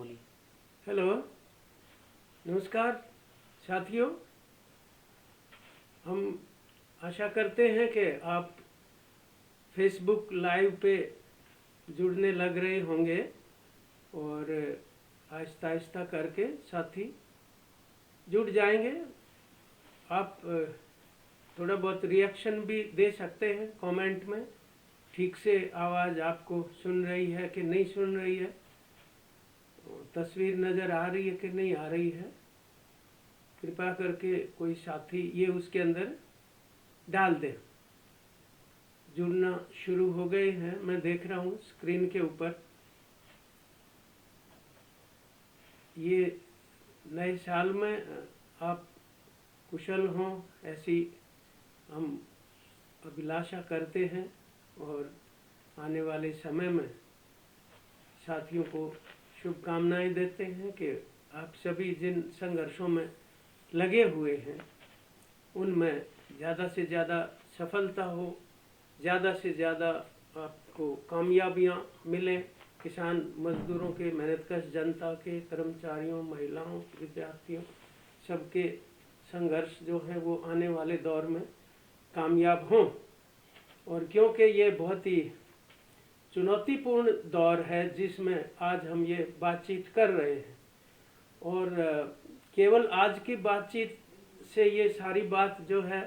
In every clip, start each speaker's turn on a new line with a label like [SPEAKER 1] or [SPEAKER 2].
[SPEAKER 1] बोलिए।
[SPEAKER 2] हेलो, नमस्कार साथियों। हम आशा करते हैं कि आप फेसबुक लाइव पे जुड़ने लग रहे होंगे और आहिस्ता आहिस्ता करके साथी जुड़ जाएंगे। आप थोड़ा बहुत रिएक्शन भी दे सकते हैं कमेंट में, ठीक से आवाज़ आपको सुन रही है कि नहीं सुन रही है, तस्वीर नज़र आ रही है कि नहीं आ रही है। कृपया करके कोई साथी ये उसके अंदर डाल दें। जुड़ना शुरू हो गए हैं, मैं देख रहा हूँ स्क्रीन के ऊपर। ये नए साल में आप कुशल हों ऐसी हम अभिलाषा करते हैं और आने वाले समय में साथियों को शुभकामनाएं देते हैं कि आप सभी जिन संघर्षों में लगे हुए हैं उनमें ज़्यादा से ज़्यादा सफलता हो, ज़्यादा से ज़्यादा आपको कामयाबियाँ मिलें। किसान मजदूरों के, मेहनतकश जनता के, कर्मचारियों, महिलाओं, विद्यार्थियों, सबके संघर्ष जो है वो आने वाले दौर में कामयाब हों। और क्योंकि ये बहुत ही चुनौतीपूर्ण दौर है जिसमें आज हम ये बातचीत कर रहे हैं, और केवल आज की बातचीत से ये सारी बात जो है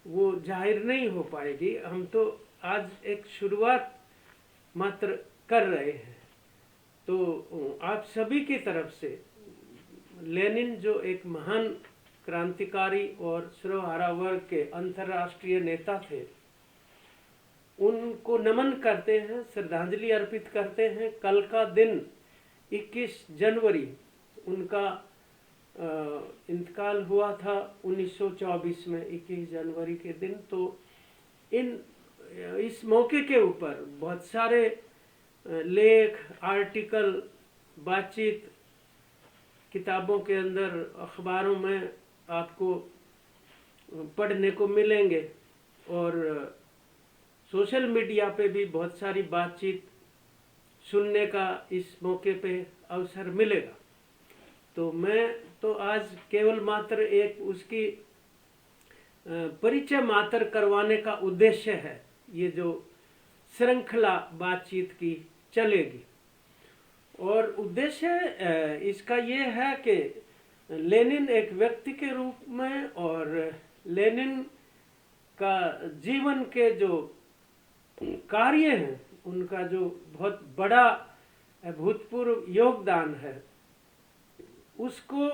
[SPEAKER 2] वो जाहिर नहीं हो पाएगी। हम तो आज एक शुरुआत मात्र कर रहे हैं। तो आप सभी की तरफ से लेनिन जो एक महान क्रांतिकारी और सर्वहारा वर्ग के अंतर्राष्ट्रीय नेता थे, उनको नमन करते हैं, श्रद्धांजलि अर्पित करते हैं। कल का दिन 21 जनवरी उनका इंतकाल हुआ था 1924 में, 21 जनवरी के दिन। तो इस मौके के ऊपर बहुत सारे लेख, आर्टिकल, बातचीत किताबों के अंदर, अखबारों में आपको पढ़ने को मिलेंगे और सोशल मीडिया पे भी बहुत सारी बातचीत सुनने का इस मौके पे अवसर मिलेगा। तो मैं तो आज केवल मात्र एक उसकी परिचय मात्र करवाने का उद्देश्य है ये जो श्रृंखला बातचीत की चलेगी। और उद्देश्य इसका ये है कि लेनिन एक व्यक्ति के रूप में और लेनिन का जीवन के जो कार्य हैं, उनका जो बहुत बड़ा अभूतपूर्व योगदान है, उसको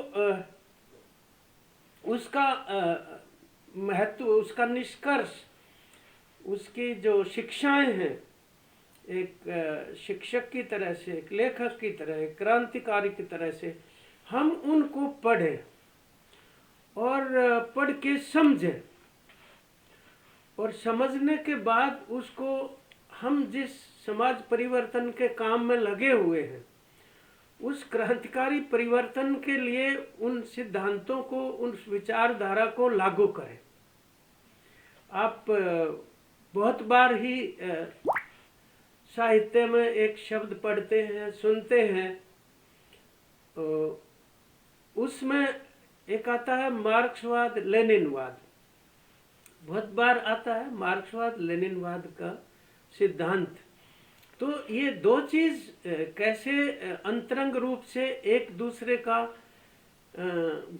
[SPEAKER 2] उसका महत्व, उसका निष्कर्ष, उसकी जो शिक्षाएं हैं, एक शिक्षक की तरह से, एक लेखक की तरह, एक क्रांतिकारी की तरह से हम उनको पढ़ें और पढ़ के समझें, और समझने के बाद उसको हम जिस समाज परिवर्तन के काम में लगे हुए हैं उस क्रांतिकारी परिवर्तन के लिए उन सिद्धांतों को, उन विचारधारा को लागू करें। आप बहुत बार ही साहित्य में एक शब्द पढ़ते हैं, सुनते हैं, उसमें एक आता है मार्क्सवाद, लेनिनवाद। बहुत बार आता है मार्क्सवाद, लेनिनवाद का सिद्धांत। तो ये दो चीज कैसे अंतरंग रूप से एक दूसरे का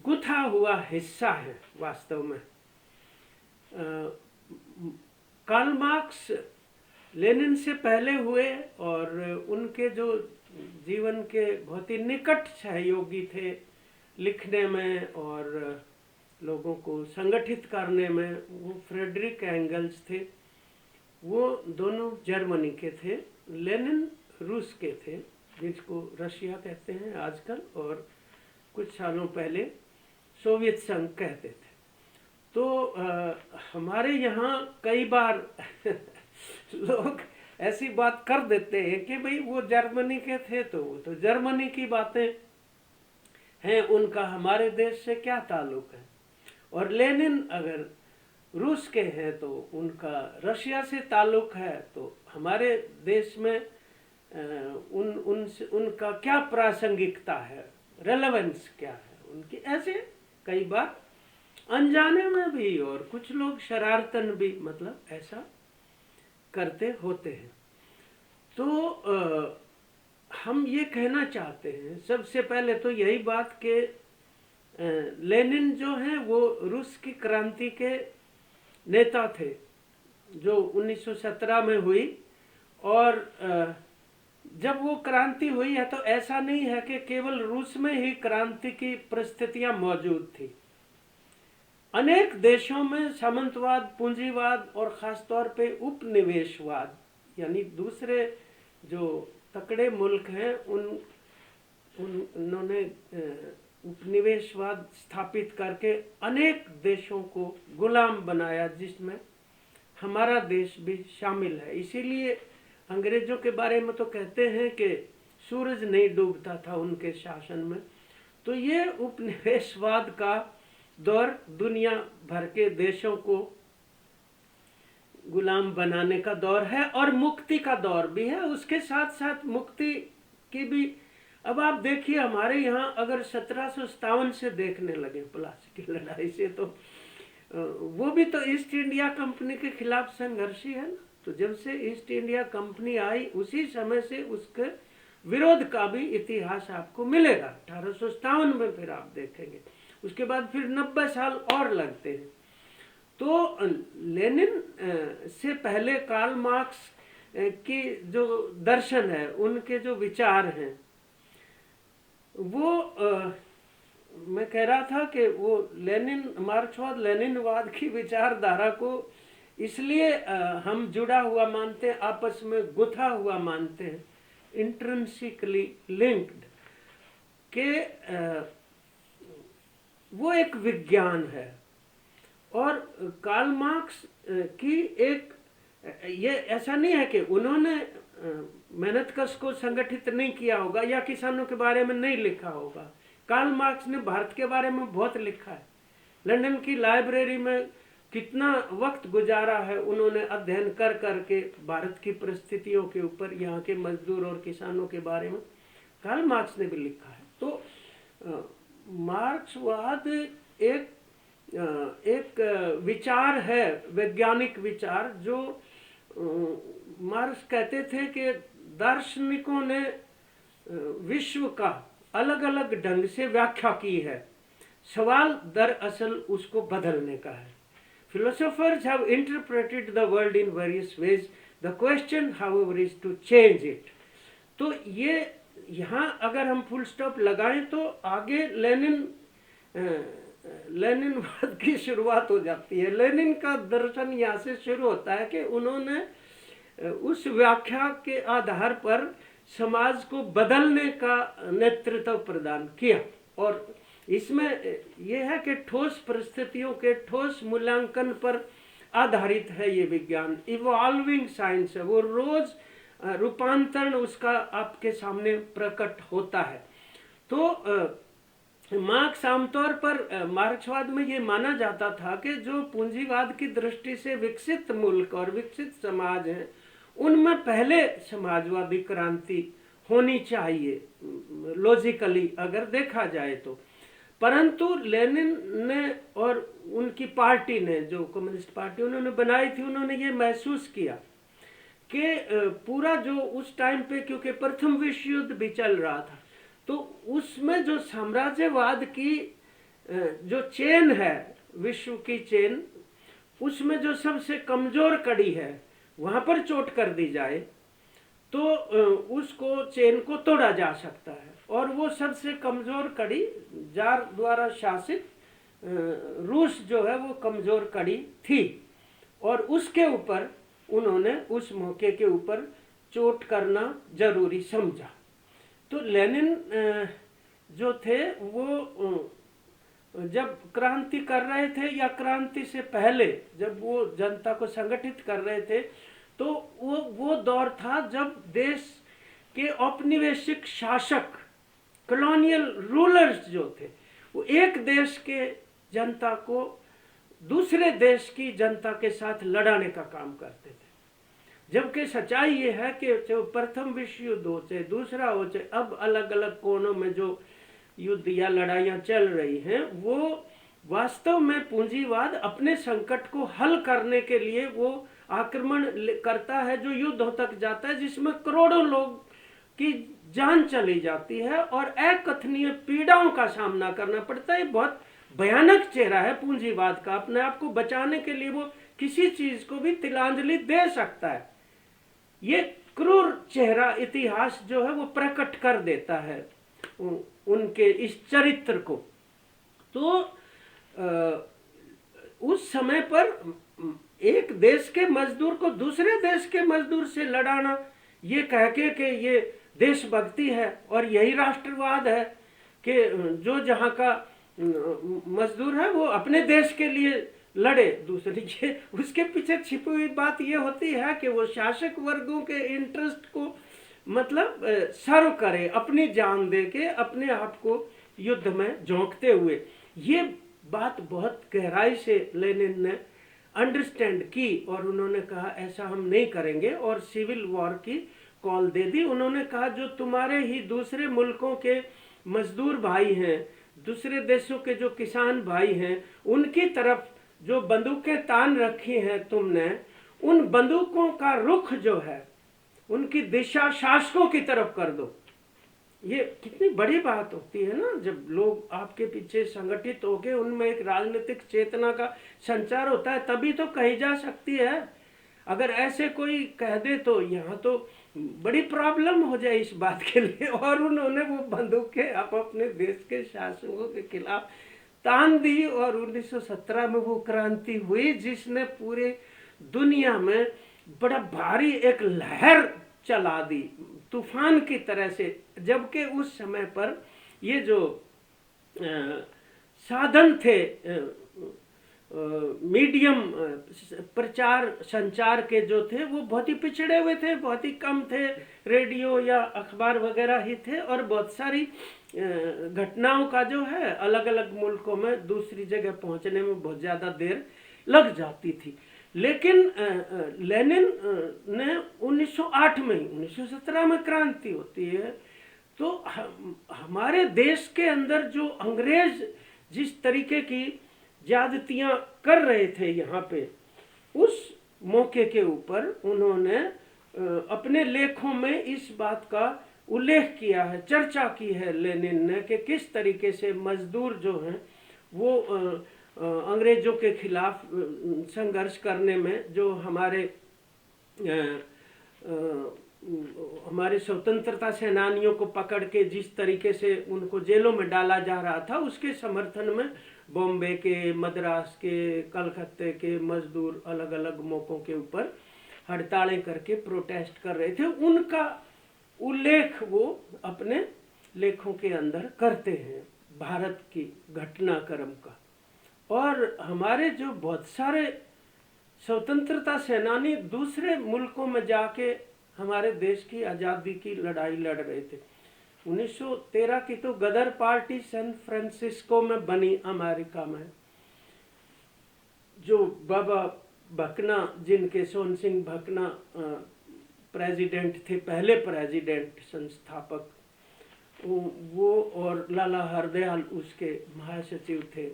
[SPEAKER 2] गुथा हुआ हिस्सा है वास्तव में। कार्ल मार्क्स लेनिन से पहले हुए और उनके जो जीवन के बहुत ही निकट सहयोगी थे लिखने में और लोगों को संगठित करने में, वो फ्रेडरिक एंगल्स थे। वो दोनों जर्मनी के थे। लेनिन रूस के थे, जिसको रशिया कहते हैं आजकल, और कुछ सालों पहले सोवियत संघ कहते थे। तो हमारे यहाँ कई बार लोग ऐसी बात कर देते हैं कि भाई वो जर्मनी के थे तो वो तो जर्मनी की बातें हैं, उनका हमारे देश से क्या ताल्लुक है। और लेनिन अगर रूस के हैं तो उनका रशिया से ताल्लुक है। तो हमारे देश में उनका क्या प्रासंगिकता है, रेलेवेंस क्या है उनकी, ऐसे कई बार अनजाने में भी, और कुछ लोग शरारतन भी मतलब ऐसा करते होते हैं। तो हम ये कहना चाहते हैं सबसे पहले तो यही बात कि लेनिन जो है वो रूस की क्रांति के नेता थे जो 1917 में हुई, और जब वो क्रांति हुई है तो ऐसा नहीं है कि केवल रूस में ही क्रांति की परिस्थितियां मौजूद थी। अनेक देशों में सामंतवाद, पूंजीवाद और खासतौर पे उपनिवेशवाद, यानी दूसरे जो तकड़े मुल्क हैं उन्होंने उपनिवेशवाद स्थापित करके अनेक देशों को गुलाम बनाया, जिसमें हमारा देश भी शामिल है। इसीलिए अंग्रेजों के बारे में तो कहते हैं कि सूरज नहीं डूबता था उनके शासन में। तो ये उपनिवेशवाद का दौर दुनिया भर के देशों को गुलाम बनाने का दौर है, और मुक्ति का दौर भी है। उसके साथ साथ मुक्ति की भी, अब आप देखिए हमारे यहाँ अगर 1757 से देखने लगे प्लासी की लड़ाई से, तो वो भी तो ईस्ट इंडिया कंपनी के खिलाफ संघर्ष ही है ना। तो जब से ईस्ट इंडिया कंपनी आई उसी समय से उसके विरोध का भी इतिहास आपको मिलेगा। 1857 में फिर आप देखेंगे, उसके बाद फिर 90 साल और लगते हैं। तो लेनिन से पहले कार्ल मार्क्स की जो दर्शन है, उनके जो विचार हैं, वो मैं कह रहा था कि वो लेनिन, मार्क्सवाद लेनिनवाद की विचारधारा को इसलिए हम जुड़ा हुआ मानते हैं, आपस में गुथा हुआ मानते हैं, इंट्रिंसिकली लिंक्ड, के वो एक विज्ञान है। और कार्ल मार्क्स की एक, ये ऐसा नहीं है कि उन्होंने मेहनत कश को संगठित नहीं किया होगा या किसानों के बारे में नहीं लिखा होगा। कार्ल मार्क्स ने भारत के बारे में बहुत लिखा है। लंदन की लाइब्रेरी में कितना वक्त गुजारा है उन्होंने अध्ययन कर करके भारत की परिस्थितियों के ऊपर, यहाँ के मजदूर और किसानों के बारे में कार्ल मार्क्स ने भी लिखा है। तो मार्क्सवाद एक विचार है, वैज्ञानिक विचार, जो मार्क्स कहते थे कि दार्शनिकों ने विश्व का अलग अलग ढंग से व्याख्या की है, सवाल दरअसल उसको बदलने का है। Philosophers have interpreted the world in various ways. The question, however, is to change it. तो ये यहाँ अगर हम फुल स्टॉप लगाएं तो आगे लेनिनवाद की शुरुआत हो जाती है। लेनिन का दर्शन यहाँ से शुरू होता है कि उन्होंने उस व्याख्या के आधार पर समाज को बदलने का नेतृत्व प्रदान किया, और इसमें यह है कि ठोस परिस्थितियों के ठोस मूल्यांकन पर आधारित है ये विज्ञान। इवॉल्विंग साइंस है, वो रोज रूपांतरण उसका आपके सामने प्रकट होता है। तो मार्क्स आमतौर पर मार्क्सवाद में ये माना जाता था कि जो पूंजीवाद की दृष्टि से विकसित मुल्क और विकसित समाज हैं, उनमें पहले समाजवादी क्रांति होनी चाहिए लॉजिकली अगर देखा जाए तो। परंतु लेनिन ने और उनकी पार्टी ने, जो कम्युनिस्ट पार्टी उन्होंने बनाई थी, उन्होंने ये महसूस किया कि पूरा जो उस टाइम पे, क्योंकि प्रथम विश्व युद्ध भी चल रहा था, तो उसमें जो साम्राज्यवाद की जो चेन है, विश्व की चेन, उसमें जो सबसे कमजोर कड़ी है वहां पर चोट कर दी जाए तो उसको चेन को तोड़ा जा सकता है। और वो सबसे कमजोर कड़ी जार द्वारा शासित रूस जो है वो कमजोर कड़ी थी, और उसके ऊपर उन्होंने उस मौके के ऊपर चोट करना जरूरी समझा। तो लेनिन जो थे वो जब क्रांति कर रहे थे या क्रांति से पहले जब वो जनता को संगठित कर रहे थे, तो वो दौर था जब देश के औपनिवेशिक शासक, कॉलोनियल रूलर्स जो थे, वो एक देश के जनता को दूसरे देश की जनता के साथ लड़ाने का काम करते थे। जबकि सच्चाई ये है कि जो प्रथम विश्व युद्ध हो चाहे दूसरा हो चाहे अब अलग अलग कोनों में जो युद्ध या लड़ाइयाँ चल रही हैं, वो वास्तव में पूंजीवाद अपने संकट को हल करने के लिए वो आक्रमण करता है जो युद्धों तक जाता है, जिसमें करोड़ों लोग की जान चली जाती है और अकथनीय पीड़ाओं का सामना करना पड़ता है। बहुत भयानक चेहरा है पूंजीवाद का। अपने आप को बचाने के लिए वो किसी चीज को भी तिलांजलि दे सकता है। ये क्रूर चेहरा इतिहास जो है वो प्रकट कर देता है उनके इस चरित्र को। तो उस समय पर एक देश के मजदूर को दूसरे देश के मजदूर से लड़ाना, ये कह के कि ये देशभक्ति है और यही राष्ट्रवाद है कि जो जहाँ का मजदूर है वो अपने देश के लिए लड़े दूसरे के, उसके पीछे छिपी हुई बात ये होती है कि वो शासक वर्गों के इंटरेस्ट को मतलब सर्व करे, अपनी जान दे के अपने आप को युद्ध में झोंकते हुए। ये बात बहुत गहराई से लेनिन ने अंडरस्टैंड की और उन्होंने कहा ऐसा हम नहीं करेंगे और सिविल वॉर की कॉल दे दी। उन्होंने कहा जो तुम्हारे ही दूसरे मुल्कों के मजदूर भाई हैं, दूसरे देशों के जो किसान भाई हैं, उनकी तरफ जो बंदूकें तान रखी हैं तुमने, उन बंदूकों का रुख जो है उनकी दिशा शासकों की तरफ कर दो। ये कितनी बड़ी बात होती है ना, जब लोग आपके पीछे संगठित होके उनमें एक राजनीतिक चेतना का संचार होता है तभी तो कही जा सकती है। अगर ऐसे कोई कह दे तो यहाँ तो बड़ी प्रॉब्लम हो जाए इस बात के लिए। और उन्होंने वो बंदूकें अपने देश के शासकों के खिलाफ तान दी और 1917 में वो क्रांति हुई जिसने पूरे दुनिया में बड़ा भारी एक लहर चला दी, तूफान की तरह से। जबकि उस समय पर ये जो साधन थे मीडियम प्रचार संचार के जो थे वो बहुत ही पिछड़े हुए थे, बहुत ही कम थे, रेडियो या अखबार वगैरह ही थे और बहुत सारी घटनाओं का जो है अलग अलग मुल्कों में दूसरी जगह पहुंचने में बहुत ज़्यादा देर लग जाती थी। लेकिन लेनिन ने 1908 में 1917 में क्रांति होती है, तो हमारे देश के अंदर जो अंग्रेज जिस तरीके की ज्यादतियां कर रहे थे यहाँ पे, उस मौके के ऊपर उन्होंने अपने लेखों में इस बात का उल्लेख किया है, चर्चा की है लेनिन ने कि किस तरीके से मजदूर जो हैं वो अंग्रेजों के खिलाफ संघर्ष करने में जो हमारे स्वतंत्रता सेनानियों को पकड़ के जिस तरीके से उनको जेलों में डाला जा रहा था, उसके समर्थन में बॉम्बे के, मद्रास के, कलकत्ते के मजदूर अलग अलग मौकों के ऊपर हड़तालें करके प्रोटेस्ट कर रहे थे। उनका उल्लेख वो अपने लेखों के अंदर करते हैं, भारत की घटनाक्रम का। और हमारे जो बहुत सारे स्वतंत्रता सेनानी दूसरे मुल्कों में जाके हमारे देश की आज़ादी की लड़ाई लड़ रहे थे। 1913 की तो गदर पार्टी सैन फ्रांसिस्को में बनी अमेरिका में, जो बाबा भकना, जिनके सोन सिंह भकना प्रेसिडेंट थे, पहले प्रेसिडेंट संस्थापक, वो और लाला हरदयाल उसके महासचिव थे।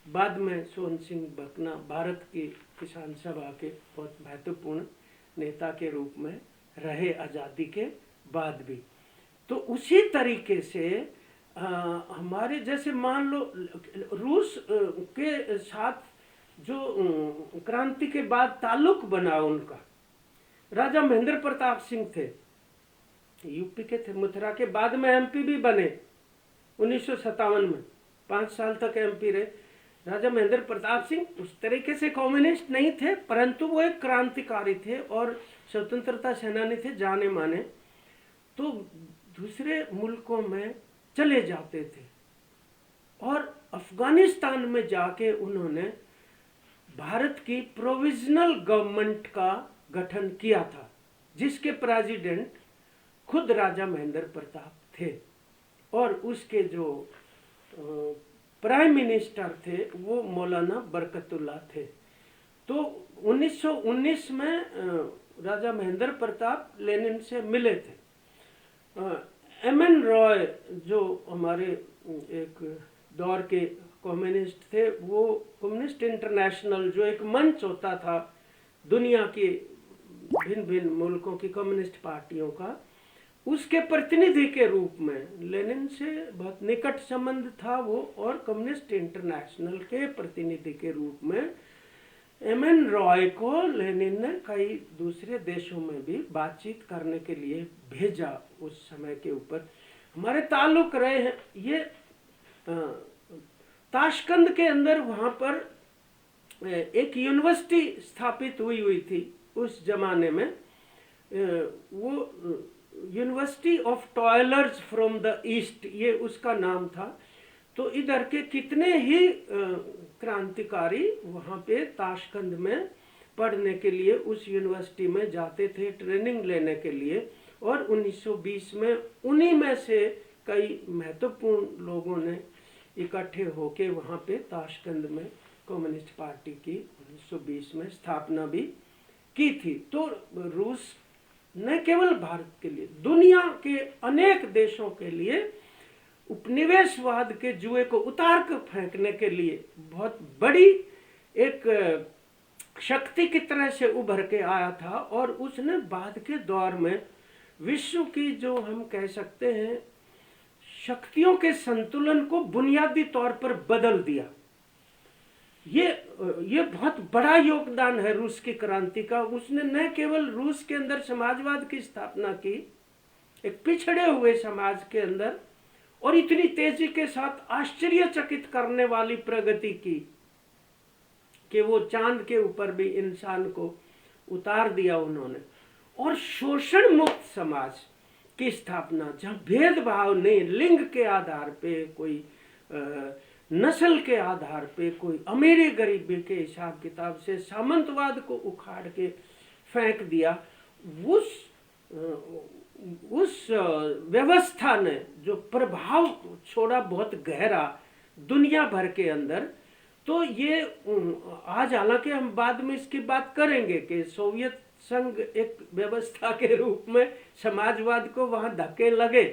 [SPEAKER 2] बाद में सोन सिंह भकना भारत की किसान सभा के बहुत महत्वपूर्ण नेता के रूप में रहे आज़ादी के बाद भी। तो उसी तरीके से हमारे जैसे मान लो रूस के साथ जो क्रांति के बाद ताल्लुक बना उनका, राजा महेंद्र प्रताप सिंह थे, यूपी के थे, मथुरा के, बाद में एमपी भी बने 1957 में, 5 साल तक एमपी रहे। राजा महेंद्र प्रताप सिंह उस तरीके से कम्युनिस्ट नहीं थे, परंतु वो एक क्रांतिकारी थे और स्वतंत्रता सेनानी थे जाने माने। तो दूसरे मुल्कों में चले जाते थे और अफगानिस्तान में जाके उन्होंने भारत की प्रोविजनल गवर्नमेंट का गठन किया था, जिसके प्रेसिडेंट खुद राजा महेंद्र प्रताप थे और उसके जो प्राइम मिनिस्टर थे वो मौलाना बरकतुल्ला थे। तो 1919 में राजा महेंद्र प्रताप लेनिन से मिले थे। एम.एन. रॉय जो हमारे एक दौर के कम्युनिस्ट थे, वो कम्युनिस्ट इंटरनेशनल जो एक मंच होता था दुनिया के भिन्न भिन्न मुल्कों की कम्युनिस्ट पार्टियों का, उसके प्रतिनिधि के रूप में लेनिन से बहुत निकट संबंध था वो, और कम्युनिस्ट इंटरनेशनल के प्रतिनिधि के रूप में एम.एन. रॉय को लेनिन ने कई दूसरे देशों में भी बातचीत करने के लिए भेजा। उस समय के ऊपर हमारे ताल्लुक रहे हैं। ये ताशकंद के अंदर वहाँ पर एक यूनिवर्सिटी स्थापित हुई थी उस जमाने में, वो university of toilers from the east, ये उसका नाम था। तो इधर के कितने ही क्रांतिकारी वहाँ पे ताशकंद में पढ़ने के लिए उस यूनिवर्सिटी में जाते थे ट्रेनिंग लेने के लिए, और 1920 में उन्हीं में से कई महत्वपूर्ण लोगों ने इकट्ठे होके वहाँ पे ताशकंद में कम्युनिस्ट पार्टी की 1920 में स्थापना भी की थी। तो रूस न केवल भारत के लिए, दुनिया के अनेक देशों के लिए उपनिवेशवाद के जुए को उतार कर फेंकने के लिए बहुत बड़ी एक शक्ति की तरह से उभर के आया था, और उसने बाद के दौर में विश्व की जो हम कह सकते हैं शक्तियों के संतुलन को बुनियादी तौर पर बदल दिया। ये बहुत बड़ा योगदान है रूस की क्रांति का। उसने न केवल रूस के अंदर समाजवाद की स्थापना की, एक पिछड़े हुए समाज के अंदर, और इतनी तेजी के साथ आश्चर्यचकित करने वाली प्रगति की कि वो चांद के ऊपर भी इंसान को उतार दिया उन्होंने, और शोषण मुक्त समाज की स्थापना, जहाँ भेदभाव नहीं, लिंग के आधार पे, कोई नस्ल के आधार पे, कोई अमीरी गरीबी के हिसाब किताब से सामंतवाद को उखाड़ के फेंक दिया। उस व्यवस्था ने जो प्रभाव छोड़ा बहुत गहरा दुनिया भर के अंदर, तो ये आज हालांकि हम बाद में इसकी बात करेंगे कि सोवियत संघ एक व्यवस्था के रूप में समाजवाद को वहाँ धक्के लगे।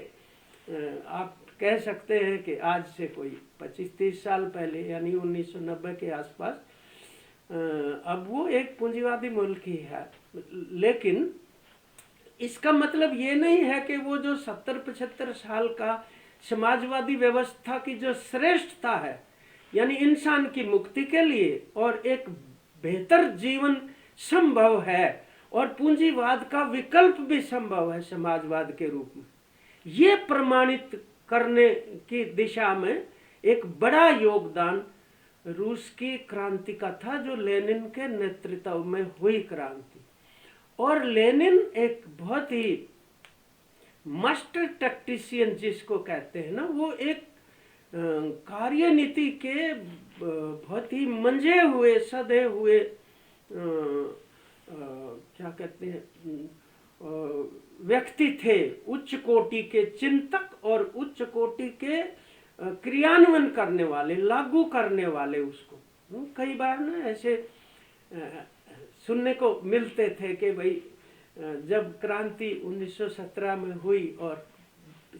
[SPEAKER 2] आप कह सकते हैं कि आज से कोई 25-30 साल पहले, यानी 1990 के आसपास, अब वो एक पूंजीवादी मुल्क ही है। लेकिन इसका मतलब ये नहीं है कि वो जो 70-75 साल का समाजवादी व्यवस्था की जो श्रेष्ठता है, यानी इंसान की मुक्ति के लिए और एक बेहतर जीवन संभव है और पूंजीवाद का विकल्प भी संभव है समाजवाद के रूप में, ये प्रमाणित करने की दिशा में एक बड़ा योगदान रूस की क्रांति का था, जो लेनिन के नेतृत्व में हुई क्रांति। और लेनिन एक बहुत ही मास्टर टैक्टिशियन जिसको कहते हैं ना, वो एक कार्यनीति के बहुत ही मंझे हुए, सधे हुए, क्या कहते हैं, व्यक्ति थे, उच्च कोटि के चिंतक और उच्च कोटि के क्रियान्वयन करने वाले, लागू करने वाले। उसको कई बार ना ऐसे सुनने को मिलते थे कि भाई जब क्रांति 1917 में हुई और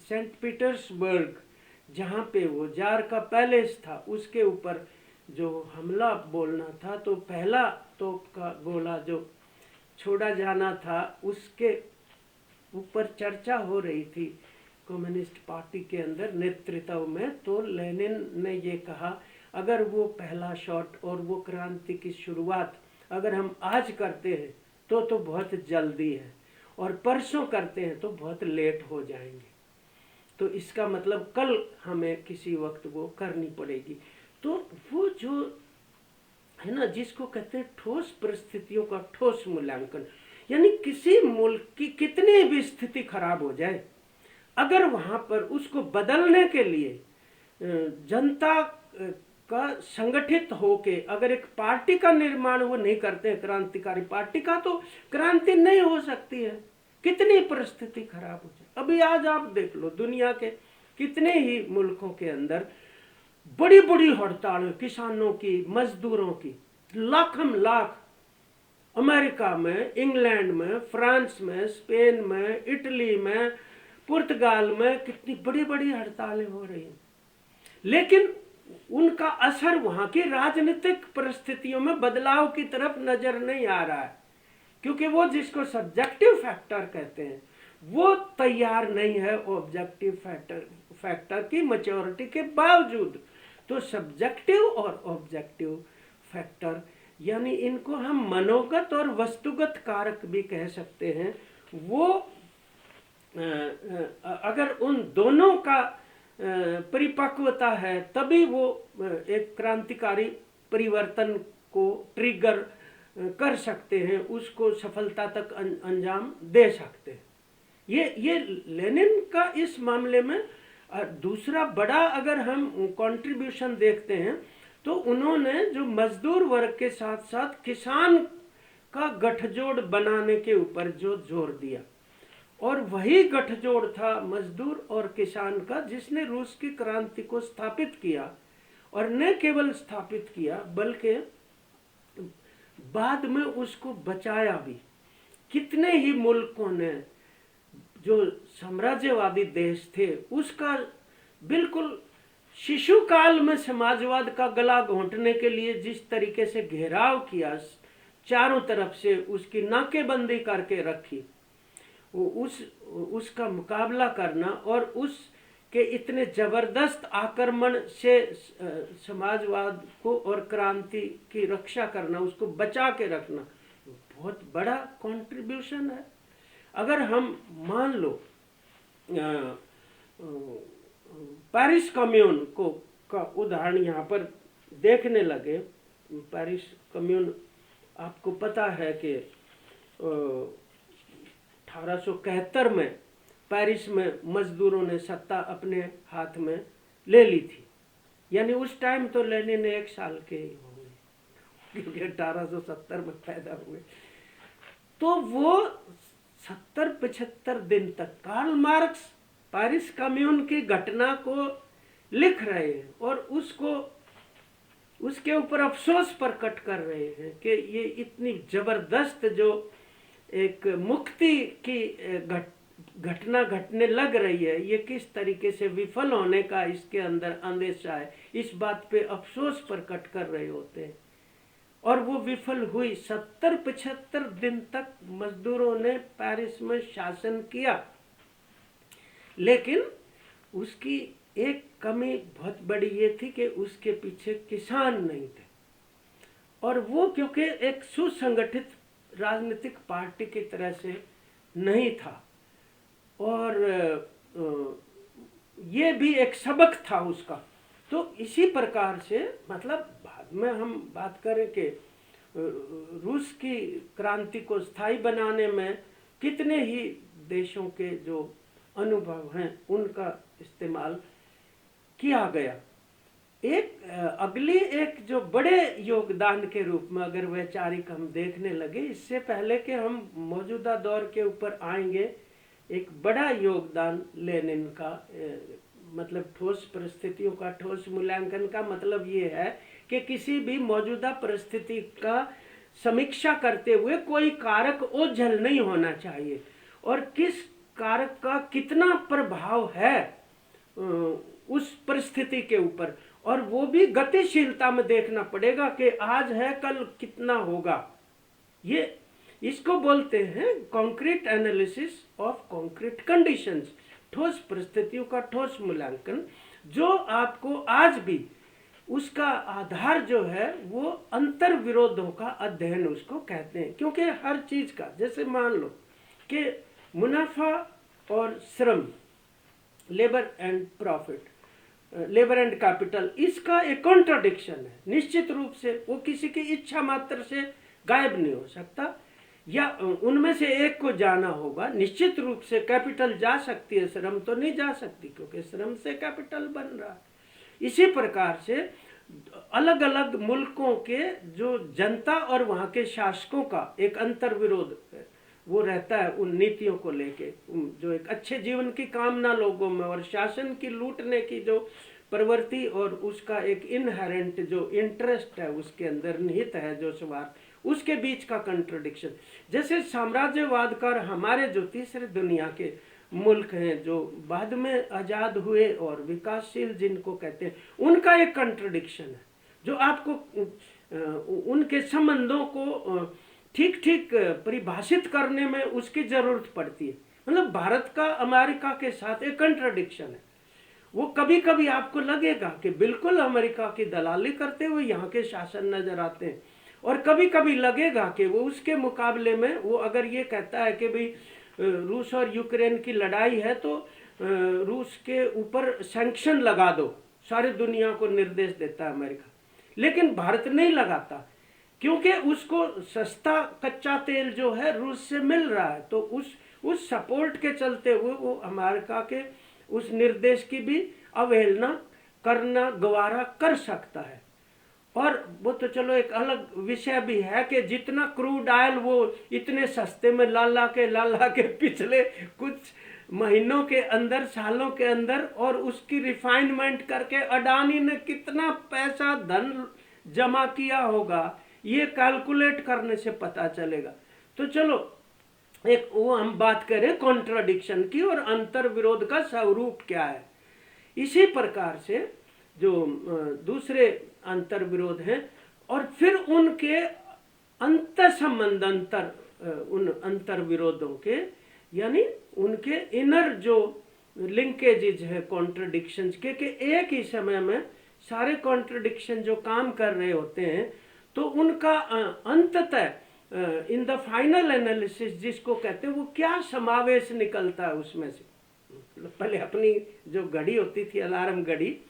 [SPEAKER 2] सेंट पीटर्सबर्ग जहाँ पे वो जार का पैलेस था, उसके ऊपर जो हमला बोलना था, तो पहला तोप का गोला जो छोड़ा जाना था, उसके ऊपर चर्चा हो रही थी कम्युनिस्ट पार्टी के अंदर नेतृत्व में। तो लेनिन ने ये कहा, अगर वो पहला शॉट और वो क्रांति की शुरुआत अगर हम आज करते हैं तो बहुत जल्दी है, और परसों करते हैं तो बहुत लेट हो जाएंगे। तो इसका मतलब कल हमें किसी वक्त वो करनी पड़ेगी। तो वो जो है ना, जिसको कहते हैं ठोस परिस्थितियों का ठोस मूल्यांकन, यानी किसी मुल्क की कितनी भी स्थिति खराब हो जाए, अगर वहां पर उसको बदलने के लिए जनता का संगठित होके अगर एक पार्टी का निर्माण वो नहीं करते हैं, क्रांतिकारी पार्टी का, तो क्रांति नहीं हो सकती है, कितनी परिस्थिति खराब हो जाए। अभी आज आप देख लो, दुनिया के कितने ही मुल्कों के अंदर बड़ी बड़ी हड़ताल, किसानों की, मजदूरों की, लाखों लाख अमेरिका में, इंग्लैंड में, फ्रांस में, स्पेन में, इटली में, पुर्तगाल में कितनी बड़ी बड़ी हड़तालें हो रही हैं, लेकिन उनका असर वहां की राजनीतिक परिस्थितियों में बदलाव की तरफ नजर नहीं आ रहा है, क्योंकि वो जिसको सब्जेक्टिव फैक्टर कहते हैं वो तैयार नहीं है ऑब्जेक्टिव फैक्टर की मैच्योरिटी के बावजूद। तो सब्जेक्टिव और ऑब्जेक्टिव फैक्टर यानी इनको हम मनोगत और वस्तुगत कारक भी कह सकते हैं, वो अगर उन दोनों का परिपक्वता है तभी वो एक क्रांतिकारी परिवर्तन को ट्रिगर कर सकते हैं, उसको सफलता तक अंजाम दे सकते हैं। ये लेनिन का इस मामले में दूसरा बड़ा अगर हम कंट्रीब्यूशन देखते हैं तो उन्होंने जो मजदूर वर्ग के साथ साथ किसान का गठजोड़ बनाने के ऊपर जो जोर दिया, और वही गठजोड़ था मजदूर और किसान का जिसने रूस की क्रांति को स्थापित किया, और न केवल स्थापित किया बल्कि बाद में उसको बचाया भी। कितने ही मुल्कों ने जो साम्राज्यवादी देश थे उसका बिल्कुल शिशु काल में समाजवाद का गला घोंटने के लिए जिस तरीके से घेराव किया, चारों तरफ से उसकी नाकेबंदी करके रखी, उसका मुकाबला करना और उसके इतने जबरदस्त आक्रमण से समाजवाद को और क्रांति की रक्षा करना, उसको बचा के रखना बहुत बड़ा कंट्रीब्यूशन है। अगर हम मान लो पेरिस कम्यून को का उदाहरण यहाँ पर देखने लगे, पेरिस कम्यून आपको पता है कि 1871 में पेरिस में मजदूरों ने सत्ता अपने हाथ में ले ली थी, यानी उस टाइम तो लेनिन 1 साल के ही होंगे क्योंकि 1870 में पैदा हुए। तो वो 70-75 दिन तक कार्ल मार्क्स पेरिस कम्यून की घटना को लिख रहे हैं और उसके ऊपर अफसोस प्रकट कर रहे हैं कि ये इतनी जबरदस्त जो एक मुक्ति की घटना घटने लग रही है, ये किस तरीके से विफल होने का इसके अंदर अंदेशा है, इस बात पे अफसोस प्रकट कर रहे होते हैं। और वो विफल हुई। 70-75 दिन तक मजदूरों ने पेरिस में शासन किया, लेकिन उसकी एक कमी बहुत बड़ी ये थी कि उसके पीछे किसान नहीं थे, और वो क्योंकि एक सुसंगठित राजनीतिक पार्टी की तरह से नहीं था, और ये भी एक सबक था उसका। तो इसी प्रकार से मतलब बाद में हम बात करें कि रूस की क्रांति को स्थायी बनाने में कितने ही देशों के जो अनुभव हैं उनका इस्तेमाल किया गया। एक जो बड़े योगदान के रूप में अगर वैचारिक हम देखने लगे, इससे पहले कि हम मौजूदा दौर के ऊपर आएंगे, एक बड़ा योगदान लेनिन का मतलब ठोस परिस्थितियों का ठोस मूल्यांकन का मतलब ये है कि किसी भी मौजूदा परिस्थिति का समीक्षा करते हुए कोई कारक ओझल नहीं होना चाहिए, और किस कारक का कितना प्रभाव है उस परिस्थिति के ऊपर, और वो भी गतिशीलता में देखना पड़ेगा कि आज है कल कितना होगा। ये इसको बोलते हैं concrete analysis of concrete conditions, ठोस परिस्थितियों का ठोस मूल्यांकन, जो आपको आज भी उसका आधार जो है वो अंतर विरोधों का अध्ययन उसको कहते हैं। क्योंकि हर चीज का, जैसे मान लो कि मुनाफा और श्रम, labour and profit, labour and capital, इसका एक कॉन्ट्राडिक्शन है। निश्चित रूप से वो किसी की इच्छा मात्र से गायब नहीं हो सकता, या उनमें से एक को जाना होगा। निश्चित रूप से कैपिटल जा सकती है, श्रम तो नहीं जा सकती, क्योंकि श्रम से कैपिटल बन रहा है। इसी प्रकार से अलग अलग मुल्कों के जो जनता और वहाँ के शासकों का एक अंतर विरोध वो रहता है उन नीतियों को लेके, जो एक अच्छे जीवन की कामना लोगों में और शासन की लूटने की जो प्रवृत्ति और उसका एक इनहेरेंट जो इंटरेस्ट है उसके अंदर निहित है जो स्वार्थ, उसके बीच का कंट्रोडिक्शन। जैसे साम्राज्यवाद का हमारे जो तीसरे दुनिया के मुल्क हैं जो बाद में आज़ाद हुए और विकासशील जिनको कहते हैं, उनका एक कंट्रोडिक्शन है जो आपको उनके संबंधों को ठीक ठीक परिभाषित करने में उसकी ज़रूरत पड़ती है। मतलब भारत का अमेरिका के साथ एक कंट्राडिक्शन है। वो कभी कभी आपको लगेगा कि बिल्कुल अमेरिका की दलाली करते हुए यहाँ के शासन नजर आते हैं, और कभी कभी लगेगा कि वो उसके मुकाबले में वो अगर ये कहता है कि भाई रूस और यूक्रेन की लड़ाई है तो रूस के ऊपर सैंक्शन लगा दो, सारी दुनिया को निर्देश देता है अमेरिका। लेकिन भारत नहीं लगाता, क्योंकि उसको सस्ता कच्चा तेल जो है रूस से मिल रहा है, तो उस सपोर्ट के चलते हुए वो अमेरिका के उस निर्देश की भी अवहेलना करना गवारा कर सकता है। और वो तो चलो एक अलग विषय भी है कि जितना क्रूड ऑयल वो इतने सस्ते में ला ला के पिछले कुछ महीनों के अंदर, सालों के अंदर, और उसकी रिफाइनमेंट करके अडानी ने कितना पैसा धन जमा किया होगा, ये कैलकुलेट करने से पता चलेगा। तो चलो एक वो हम बात करें कॉन्ट्राडिक्शन की और अंतर विरोध का स्वरूप क्या है। इसी प्रकार से जो दूसरे अंतर विरोध हैं और फिर उनके अंत संबंध उन अंतर विरोधों के, यानी उनके इनर जो लिंकेजेज है कॉन्ट्रडिक्शंस के, कि एक ही समय में सारे कॉन्ट्रडिक्शन जो काम कर रहे होते हैं, तो उनका अंततः इन द फाइनल एनालिसिस जिसको कहते हैं, वो क्या समावेश निकलता है उसमें से। पहले अपनी जो घड़ी होती थी, अलार्म घड़ी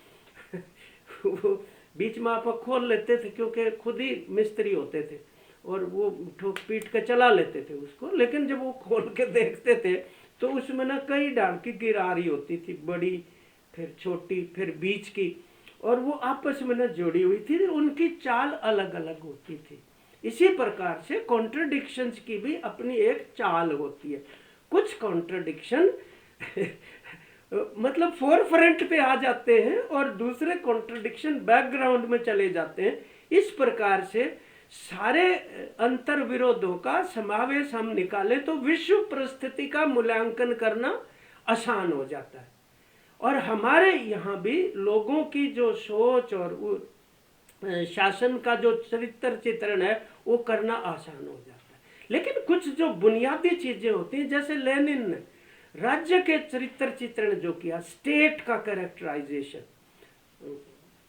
[SPEAKER 2] वो बीच में आप खोल लेते थे क्योंकि खुद ही मिस्त्री होते थे और वो ठोक पीट के चला लेते थे उसको, लेकिन जब वो खोल के देखते थे तो उसमें ना कई डाल की गिरारी होती थी, बड़ी, फिर छोटी, फिर बीच की, और वो आपस में ना जोड़ी हुई थी, उनकी चाल अलग अलग होती थी। इसी प्रकार से कॉन्ट्रडिक्शंस की भी अपनी एक चाल होती है। कुछ कॉन्ट्रडिक्शन मतलब फोर फ्रंट पे आ जाते हैं और दूसरे कॉन्ट्रडिक्शन बैकग्राउंड में चले जाते हैं। इस प्रकार से सारे अंतर विरोधों का समावेश हम निकाले तो विश्व परिस्थिति का मूल्यांकन करना आसान हो जाता है, और हमारे यहाँ भी लोगों की जो सोच और शासन का जो चरित्र चित्रण है वो करना आसान हो जाता है। लेकिन कुछ जो बुनियादी चीजें होती हैं, जैसे लेनिन ने राज्य के चरित्र चित्रण जो किया, स्टेट का कैरेक्टराइजेशन,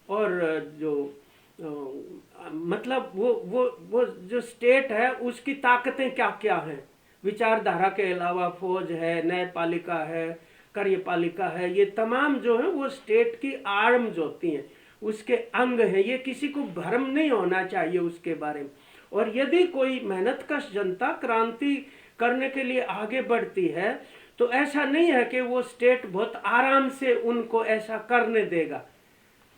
[SPEAKER 2] और जो मतलब वो जो स्टेट है उसकी ताकतें क्या क्या हैं, विचारधारा के अलावा फौज है, न्यायपालिका है, कार्यपालिका है, ये तमाम जो है वो स्टेट की आर्म्स होती हैं, उसके अंग हैं। ये किसी को भ्रम नहीं होना चाहिए उसके बारे में। और यदि कोई मेहनतकश जनता क्रांति करने के लिए आगे बढ़ती है तो ऐसा नहीं है कि वो स्टेट बहुत आराम से उनको ऐसा करने देगा।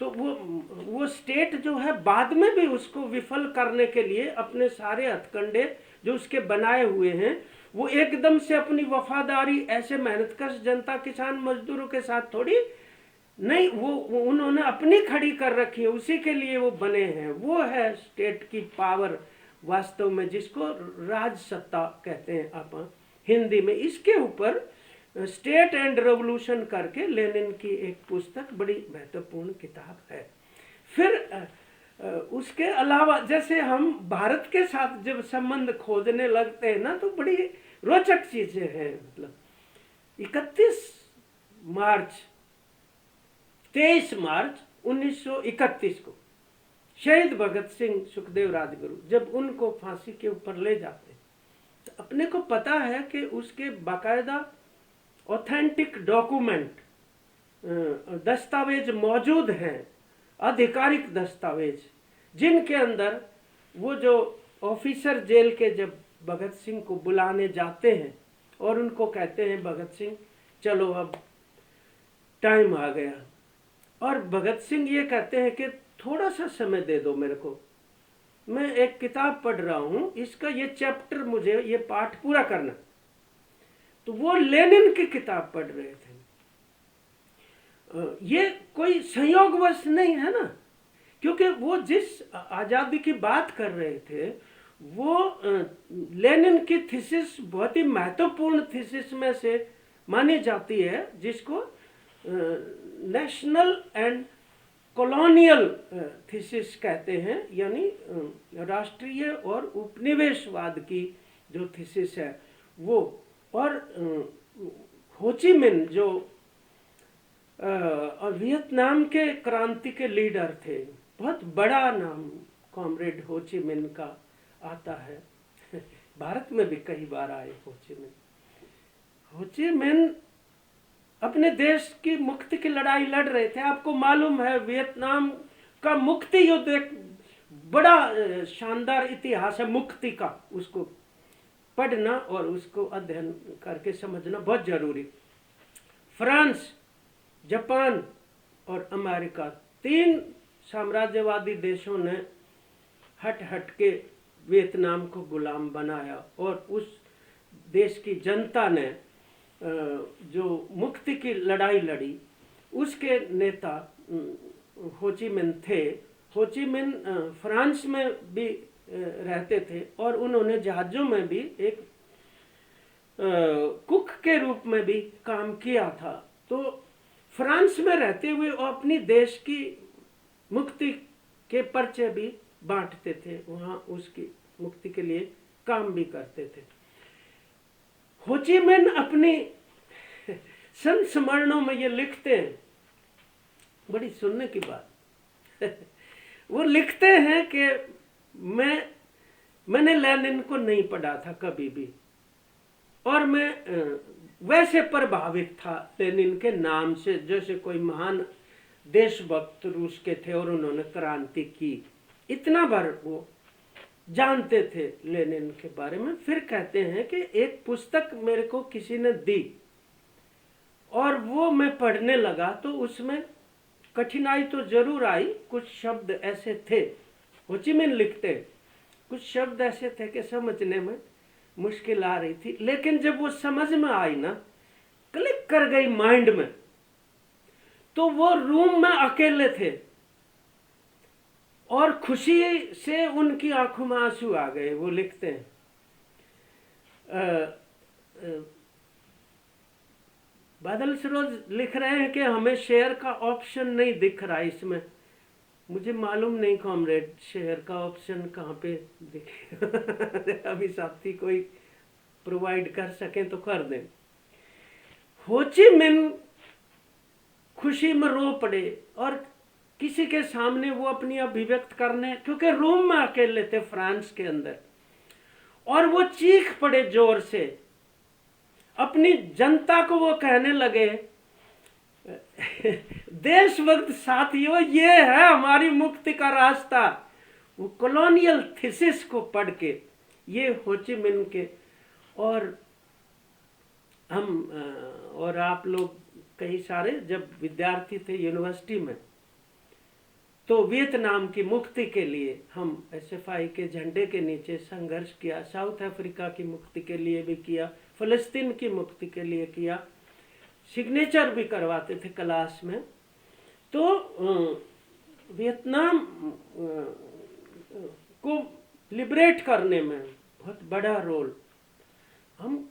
[SPEAKER 2] तो वो स्टेट जो है बाद में भी उसको विफल करने के लिए अपने सारे हथकंडे जो उसके बनाए हुए हैं, वो एकदम से अपनी वफादारी ऐसे मेहनतकश जनता, किसान, मजदूरों के साथ थोड़ी नहीं, वो उन्होंने अपनी खड़ी कर रखी है, उसी के लिए वो बने हैं। वो है स्टेट की पावर वास्तव में, जिसको राज सत्ता कहते हैं आप हिंदी में। इसके ऊपर स्टेट एंड रेवोल्यूशन करके लेनिन की एक पुस्तक बड़ी महत्वपूर्ण किताब है। फिर उसके अलावा जैसे हम भारत के साथ जब संबंध खोजने लगते हैं ना, तो बड़ी रोचक चीजें हैं। मतलब 23 मार्च 1931 को शहीद भगत सिंह सुखदेव राजगुरु जब उनको फांसी के ऊपर ले जाते हैं, तो अपने को पता है कि उसके बाकायदा ऑथेंटिक डॉक्यूमेंट, दस्तावेज मौजूद हैं, आधिकारिक दस्तावेज, जिनके अंदर वो जो ऑफिसर जेल के जब भगत सिंह को बुलाने जाते हैं और उनको कहते हैं भगत सिंह चलो अब टाइम आ गया, और भगत सिंह ये कहते हैं कि थोड़ा सा समय दे दो मेरे को, मैं एक किताब पढ़ रहा हूँ, इसका ये चैप्टर, मुझे ये पाठ पूरा करना। तो वो लेनिन की किताब पढ़ रहे थे। ये कोई संयोगवश नहीं है ना, क्योंकि वो जिस आज़ादी की बात कर रहे थे वो लेनिन की थीसिस बहुत ही महत्वपूर्ण थीसिस में से मानी जाती है, जिसको नेशनल एंड कॉलोनियल थीसिस कहते हैं, यानी राष्ट्रीय और उपनिवेशवाद की जो थीसिस है वो। और हो ची मिन जो वियतनाम के क्रांति के लीडर थे, बहुत बड़ा नाम कॉमरेड हो ची मिन का आता है। भारत में भी कई बार आए हो ची मिन। हो ची मिन अपने देश की मुक्ति की लड़ाई लड़ रहे थे। आपको मालूम है वियतनाम का मुक्ति युद्ध एक बड़ा शानदार इतिहास है मुक्ति का। उसको पढ़ना और उसको अध्ययन करके समझना बहुत जरूरी। फ्रांस, जापान और अमेरिका, 3 साम्राज्यवादी देशों ने हट हट के वियतनाम को गुलाम बनाया, और उस देश की जनता ने जो मुक्ति की लड़ाई लड़ी, उसके नेता हो ची मिन थे। हो ची मिन फ्रांस में भी रहते थे, और उन्होंने जहाज़ों में भी एक कुक के रूप में भी काम किया था। तो फ्रांस में रहते हुए वो अपनी देश की मुक्ति के पर्चे भी बांटते थे, वहाँ उसकी मुक्ति के लिए काम भी करते थे। हो ची मिन अपनी संस्मरणों में ये लिखते हैं, बड़ी सुनने की बात वो लिखते हैं कि मैंने लेनिन को नहीं पढ़ा था कभी भी, और मैं वैसे प्रभावित था लेनिन के नाम से जैसे कोई महान देशभक्त रूस के थे और उन्होंने क्रांति की। इतना भर वो जानते थे लेनिन के बारे में। फिर कहते हैं कि एक पुस्तक मेरे को किसी ने दी और वो मैं पढ़ने लगा, तो उसमें कठिनाई तो जरूर आई। कुछ शब्द ऐसे थे, हो ची मिन लिखते, कुछ शब्द ऐसे थे कि समझने में मुश्किल आ रही थी, लेकिन जब वो समझ में आई ना, क्लिक कर गई माइंड में, तो वो रूम में अकेले थे और खुशी से उनकी आंखों में आंसू आ गए। वो लिखते हैं बादल सरोज लिख रहे हैं कि हमें शेयर का ऑप्शन नहीं दिख रहा है इसमें। मुझे मालूम नहीं कॉमरेड, शेयर का ऑप्शन कहाँ पे दिखे अभी साथी कोई प्रोवाइड कर सके तो कर दें। हो ची मिन खुशी में रो पड़े और किसी के सामने वो अपनी अभिव्यक्त करने, क्योंकि रूम में अकेले थे फ्रांस के अंदर, और वो चीख पड़े जोर से। अपनी जनता को वो कहने लगे देशभक्त साथियों, ये है हमारी मुक्ति का रास्ता। वो कॉलोनियल थीसिस को पढ़ के, ये हो ची मिन के, और हम और आप लोग कई सारे जब विद्यार्थी थे यूनिवर्सिटी में, तो वियतनाम की मुक्ति के लिए हम SFI के झंडे के नीचे संघर्ष किया। साउथ अफ्रीका की मुक्ति के लिए भी किया, फलस्तीन की मुक्ति के लिए किया, सिग्नेचर भी करवाते थे क्लास में। तो वियतनाम को लिबरेट करने में बहुत बड़ा रोल। हम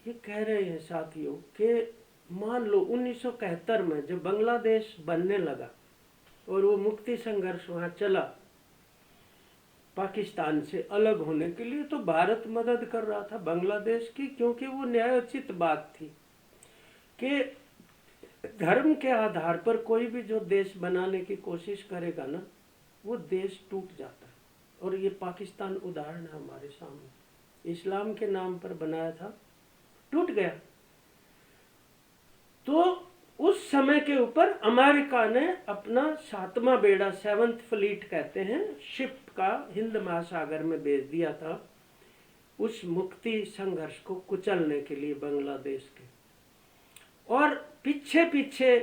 [SPEAKER 2] ये कह रहे हैं साथियों कि मान लो 1971 में जब बांग्लादेश बनने लगा और वो मुक्ति संघर्ष वहाँ चला पाकिस्तान से अलग होने के लिए, तो भारत मदद कर रहा था बांग्लादेश की, क्योंकि वो न्यायोचित बात थी कि धर्म के आधार पर कोई भी जो देश बनाने की कोशिश करेगा ना, वो देश टूट जाता है। और ये पाकिस्तान उदाहरण है हमारे सामने, इस्लाम के नाम पर बनाया था, टूट गया। तो उस समय के ऊपर अमेरिका ने अपना 7वां बेड़ा, 7th फ्लीट कहते हैं, शिप का हिंद महासागर में भेज दिया था उस मुक्ति संघर्ष को कुचलने के लिए बांग्लादेश के। और पीछे पीछे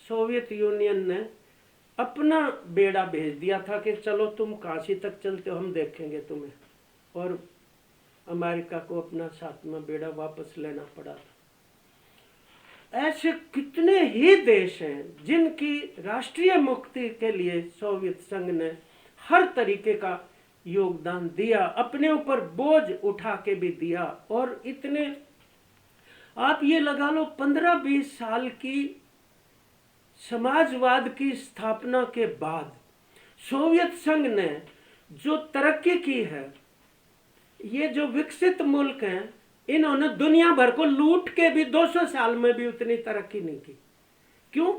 [SPEAKER 2] सोवियत यूनियन ने अपना बेड़ा भेज दिया था कि चलो तुम काशी तक चलते हो, हम देखेंगे तुम्हें। और अमेरिका को अपना 7वां बेड़ा वापस लेना पड़ा था। ऐसे कितने ही देश हैं जिनकी राष्ट्रीय मुक्ति के लिए सोवियत संघ ने हर तरीके का योगदान दिया, अपने ऊपर बोझ उठा के भी दिया। और इतने आप ये लगा लो 15-20 साल की समाजवाद की स्थापना के बाद सोवियत संघ ने जो तरक्की की है, ये जो विकसित मुल्क हैं, इन्होंने दुनिया भर को लूट के भी 200 साल में भी उतनी तरक्की नहीं की। क्यों?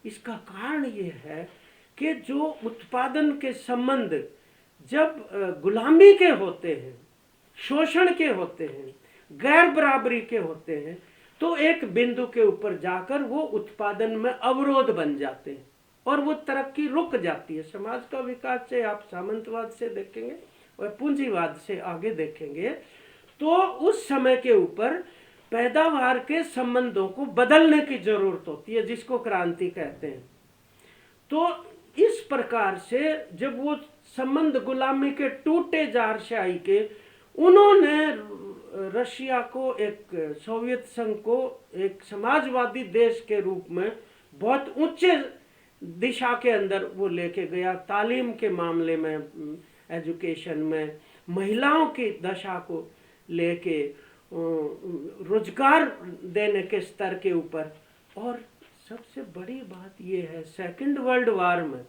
[SPEAKER 2] इसका कारण ये है कि जो उत्पादन के संबंध जब गुलामी के होते हैं, शोषण के होते हैं, गैर बराबरी के होते हैं, तो एक बिंदु के ऊपर जाकर वो उत्पादन में अवरोध बन जाते हैं और वो तरक्की रुक जाती है। समाज का विकास से आप सामंतवाद से देखेंगे और पूंजीवाद से आगे देखेंगे, तो उस समय के ऊपर पैदावार के संबंधों को बदलने की जरूरत होती है, जिसको क्रांति कहते हैं। तो इस प्रकार से जब वो संबंध गुलामी के टूटे जारशाही के, उन्होंने रशिया को, एक सोवियत संघ को एक समाजवादी देश के रूप में बहुत ऊंचे दिशा के अंदर वो लेके गया। तालीम के मामले में, एजुकेशन में, महिलाओं की दशा को लेके, रोजगार देने के स्तर के ऊपर। और सबसे बड़ी बात यह है, सेकंड वर्ल्ड वॉर में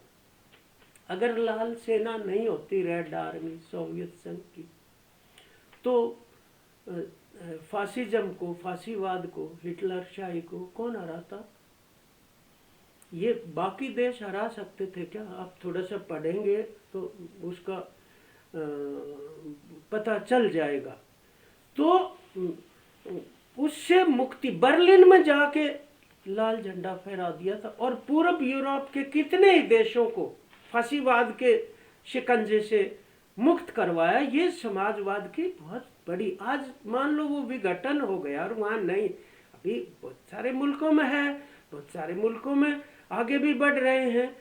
[SPEAKER 2] अगर लाल सेना नहीं होती, रेड आर्मी सोवियत संघ की, तो फासिज्म को, फासीवाद को, हिटलर शाही को कौन हराता? ये बाकी देश हरा सकते थे क्या? आप थोड़ा सा पढ़ेंगे तो उसका पता चल जाएगा। तो उससे मुक्ति, बर्लिन में जाके लाल झंडा फहरा दिया था और पूर्व यूरोप के कितने ही देशों को फासीवाद के शिकंजे से मुक्त करवाया। ये समाजवाद की बहुत बड़ी, आज मान लो वो विघटन हो गया और वहाँ नहीं, अभी बहुत सारे मुल्कों में है, बहुत सारे मुल्कों में आगे भी बढ़ रहे हैं।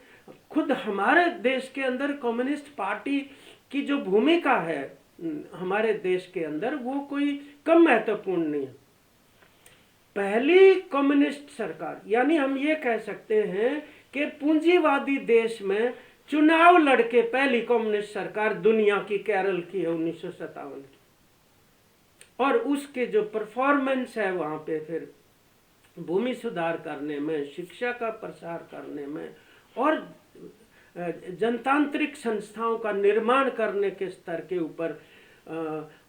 [SPEAKER 2] खुद हमारे देश के अंदर कम्युनिस्ट पार्टी की जो भूमिका है हमारे देश के अंदर, वो कोई कम महत्वपूर्ण नहीं है। पहली कम्युनिस्ट सरकार, यानी हम ये कह सकते हैं कि पूंजीवादी देश में चुनाव लड़के पहली कम्युनिस्ट सरकार दुनिया की केरल की है 1957 की। और उसके जो परफॉर्मेंस है वहां पे, फिर भूमि सुधार करने में, शिक्षा का प्रसार करने में और जनतांत्रिक संस्थाओं का निर्माण करने के स्तर के ऊपर,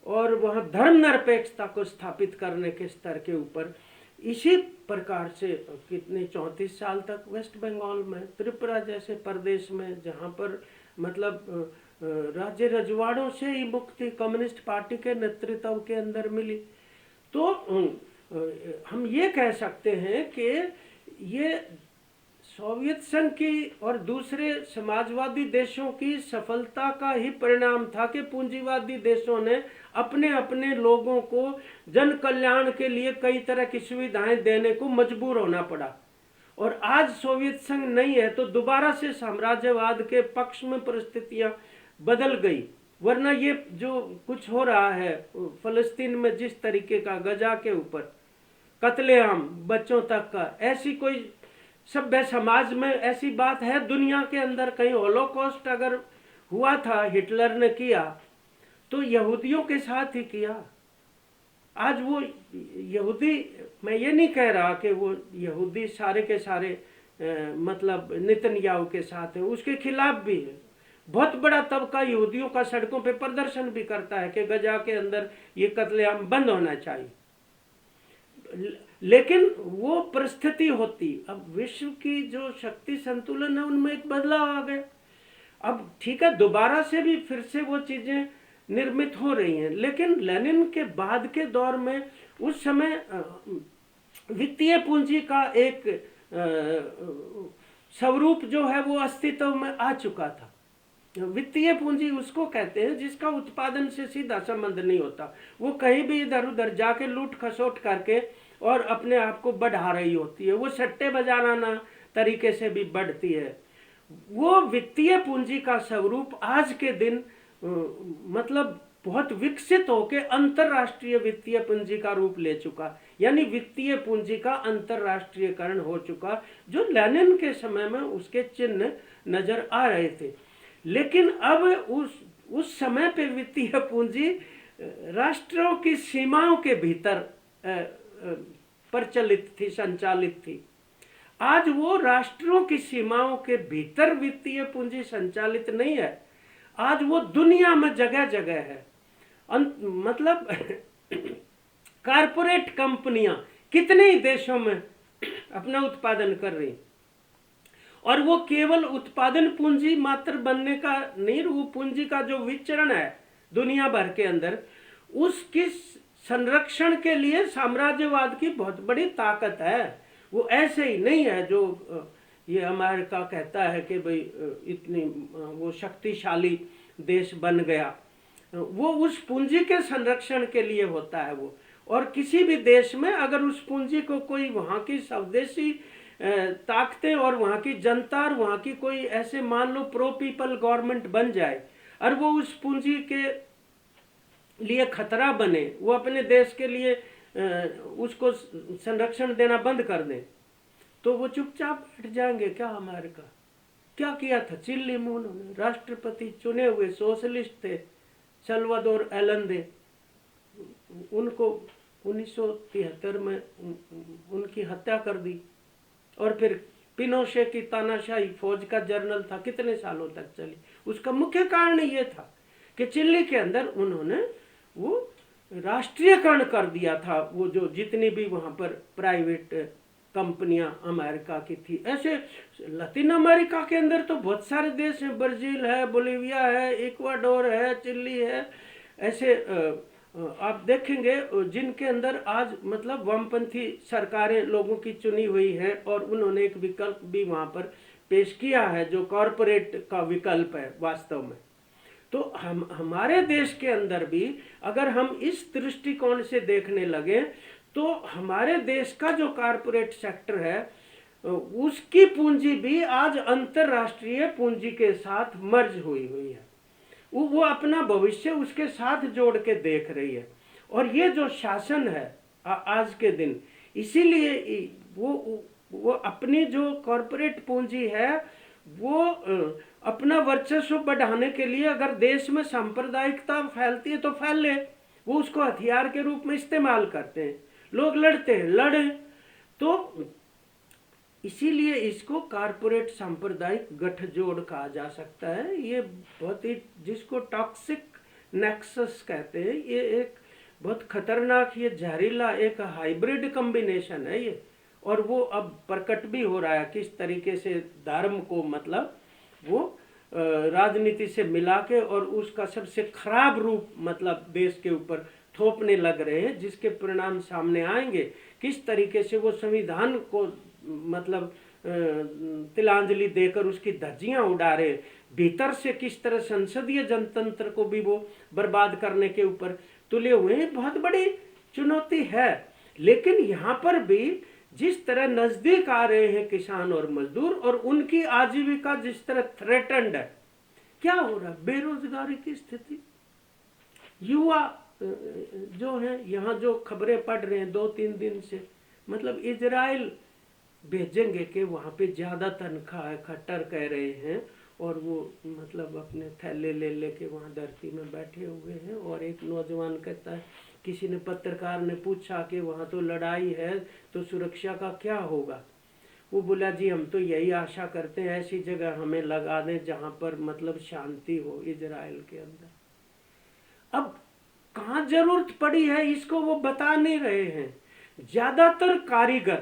[SPEAKER 2] और वहाँ धर्मनिरपेक्षता को स्थापित करने के स्तर के ऊपर, इसी प्रकार से कितने 34 साल तक वेस्ट बंगाल में, त्रिपुरा जैसे प्रदेश में, जहाँ पर मतलब राज्य रजवाड़ों से ही मुक्ति कम्युनिस्ट पार्टी के नेतृत्व के अंदर मिली। तो हम ये कह सकते हैं कि ये सोवियत संघ की और दूसरे समाजवादी देशों की सफलता का ही परिणाम था कि पूंजीवादी देशों ने अपने अपने लोगों को जन कल्याण के लिए कई तरह की सुविधाएं देने को मजबूर होना पड़ा। और आज सोवियत संघ नहीं है तो दोबारा से साम्राज्यवाद के पक्ष में परिस्थितियां बदल गई। वरना ये जो कुछ हो रहा है फलस्तीन में, जिस तरीके का गजा के ऊपर कत्लेआम बच्चों तक का, ऐसी कोई सभ्य समाज में ऐसी बात है दुनिया के अंदर कहीं? होलोकॉस्ट अगर हुआ था, हिटलर ने किया, तो यहूदियों के साथ ही किया। आज वो यहूदी, मैं ये नहीं कह रहा कि वो यहूदी सारे के सारे मतलब नेतन्याहू के साथ है, उसके खिलाफ भी है। बहुत बड़ा तबका यहूदियों का सड़कों पे प्रदर्शन भी करता है कि गजा के अंदर ये कत्लेआम बंद होना चाहिए। लेकिन वो परिस्थिति होती, अब विश्व की जो शक्ति संतुलन है उनमें एक बदलाव आ गया। अब ठीक है, दोबारा से भी फिर से वो चीजें निर्मित हो रही हैं, लेकिन लेनिन के बाद के दौर में उस समय वित्तीय पूंजी का एक स्वरूप जो है वो अस्तित्व में आ चुका था। वित्तीय पूंजी उसको कहते हैं जिसका उत्पादन से सीधा संबंध नहीं होता, वो कहीं भी इधर उधर जाके लूट खसोट करके और अपने आप को बढ़ा रही होती है। वो सट्टे बजाना तरीके से भी बढ़ती है। वो वित्तीय पूंजी का स्वरूप आज के दिन मतलब बहुत विकसित होके अंतरराष्ट्रीय वित्तीय पूंजी का रूप ले चुका, यानी वित्तीय पूंजी का अंतरराष्ट्रीयकरण हो चुका, जो लेनिन के समय में उसके चिन्ह नजर आ रहे थे। लेकिन अब उस समय पे वित्तीय पूंजी राष्ट्रों की सीमाओं के भीतर प्रचलित थी, संचालित थी। आज वो राष्ट्रों की सीमाओं के भीतर वित्तीय पूंजी संचालित नहीं है, आज वो दुनिया में जगह जगह है। मतलब कारपोरेट कंपनियां कितने ही देशों में अपना उत्पादन कर रही, और वो केवल उत्पादन पूंजी मात्र बनने का नहीं, वो पूंजी का जो विचरण है दुनिया भर के अंदर, उसकी संरक्षण के लिए साम्राज्यवाद की बहुत बड़ी ताकत है। वो ऐसे ही नहीं है जो ये अमेरिका कहता है कि भाई इतनी वो शक्तिशाली देश बन गया। वो उस पूंजी के संरक्षण के लिए होता है वो। और किसी भी देश में अगर उस पूंजी को कोई वहाँ की स्वदेशी ताकतें और वहाँ की जनता और वहाँ की कोई ऐसे मान लो प्रो पीपल गवर्नमेंट बन जाए और वो उस पूंजी के लिए खतरा बने, वो अपने देश के लिए उसको संरक्षण देना बंद कर दें, तो वो चुपचाप बैठ जाएंगे। क्या अमेरिका क्या किया था? चिल्ली मून ने राष्ट्रपति चुने हुए सोशलिस्ट थे सल्वाडोर एलेंदे, उनको 1973 में उनकी हत्या कर दी। और फिर पिनोशे की तानाशाही फौज का जर्नल था, कितने सालों तक चली। उसका मुख्य कारण ये था कि चिल्ली के अंदर उन्होंने वो राष्ट्रीयकरण कर दिया था, वो जो जितनी भी वहां पर प्राइवेट कंपनियां अमेरिका की थी। ऐसे लैटिन अमेरिका के अंदर तो बहुत सारे देश हैं, ब्राजील है, बोलिविया है, इक्वाडोर है, चिली है। ऐसे आप देखेंगे जिनके अंदर आज मतलब वामपंथी सरकारें लोगों की चुनी हुई है, और उन्होंने एक विकल्प भी वहां पर पेश किया है जो कॉरपोरेट का विकल्प है वास्तव में। तो हमारे देश के अंदर भी अगर हम इस दृष्टिकोण से देखने लगे तो हमारे देश का जो कॉरपोरेट सेक्टर है उसकी पूंजी भी आज अंतरराष्ट्रीय पूंजी के साथ मर्ज हुई है। वो अपना भविष्य उसके साथ जोड़ के देख रही है। और ये जो शासन है आज के दिन, इसीलिए वो अपनी जो कॉरपोरेट पूंजी है वो अपना वर्चस्व बढ़ाने के लिए अगर देश में सांप्रदायिकता फैलती है तो फैल ले, वो उसको हथियार के रूप में इस्तेमाल करते हैं। लोग लड़ते हैं, लड़े। तो इसीलिए इसको कारपोरेट सांप्रदायिक गठजोड़ कहा जा सकता है। ये बहुत ही, जिसको टॉक्सिक नेक्सस कहते हैं, ये एक बहुत खतरनाक, ये जहरीला एक हाइब्रिड कॉम्बिनेशन है ये। और वो अब प्रकट भी हो रहा है किस तरीके से धर्म को मतलब वो राजनीति से मिला के और उसका सबसे खराब रूप मतलब देश के ऊपर थोपने लग रहे हैं, जिसके परिणाम सामने आएंगे। किस तरीके से वो संविधान को मतलब तिलांजलि देकर उसकी धज्जियां उड़ा रहे, भीतर से किस तरह संसदीय जनतंत्र को भी वो बर्बाद करने के ऊपर तुले हुए हैं। बहुत बड़ी चुनौती है। लेकिन यहाँ पर भी जिस तरह नजदीक आ रहे हैं किसान और मजदूर और उनकी आजीविका जिस तरह थ्रेटन्ड है, क्या हो रहा है? बेरोजगारी की स्थिति, युवा जो है, यहाँ जो खबरें पढ़ रहे हैं 2-3 दिन से, मतलब इजराइल भेजेंगे कि वहाँ पे ज्यादा तनख्वाह है, खट्टर कह रहे हैं, और वो मतलब अपने थैले ले लेके वहाँ धरती में बैठे हुए हैं। और एक नौजवान कहता है, किसी ने पत्रकार ने पूछा कि वहाँ तो लड़ाई है तो सुरक्षा का क्या होगा? वो बोला, जी हम तो यही आशा करते हैं ऐसी जगह हमें लगा दें जहाँ पर मतलब शांति हो इजराइल के अंदर। अब कहाँ जरूरत पड़ी है इसको वो बता नहीं रहे हैं। ज्यादातर कारीगर,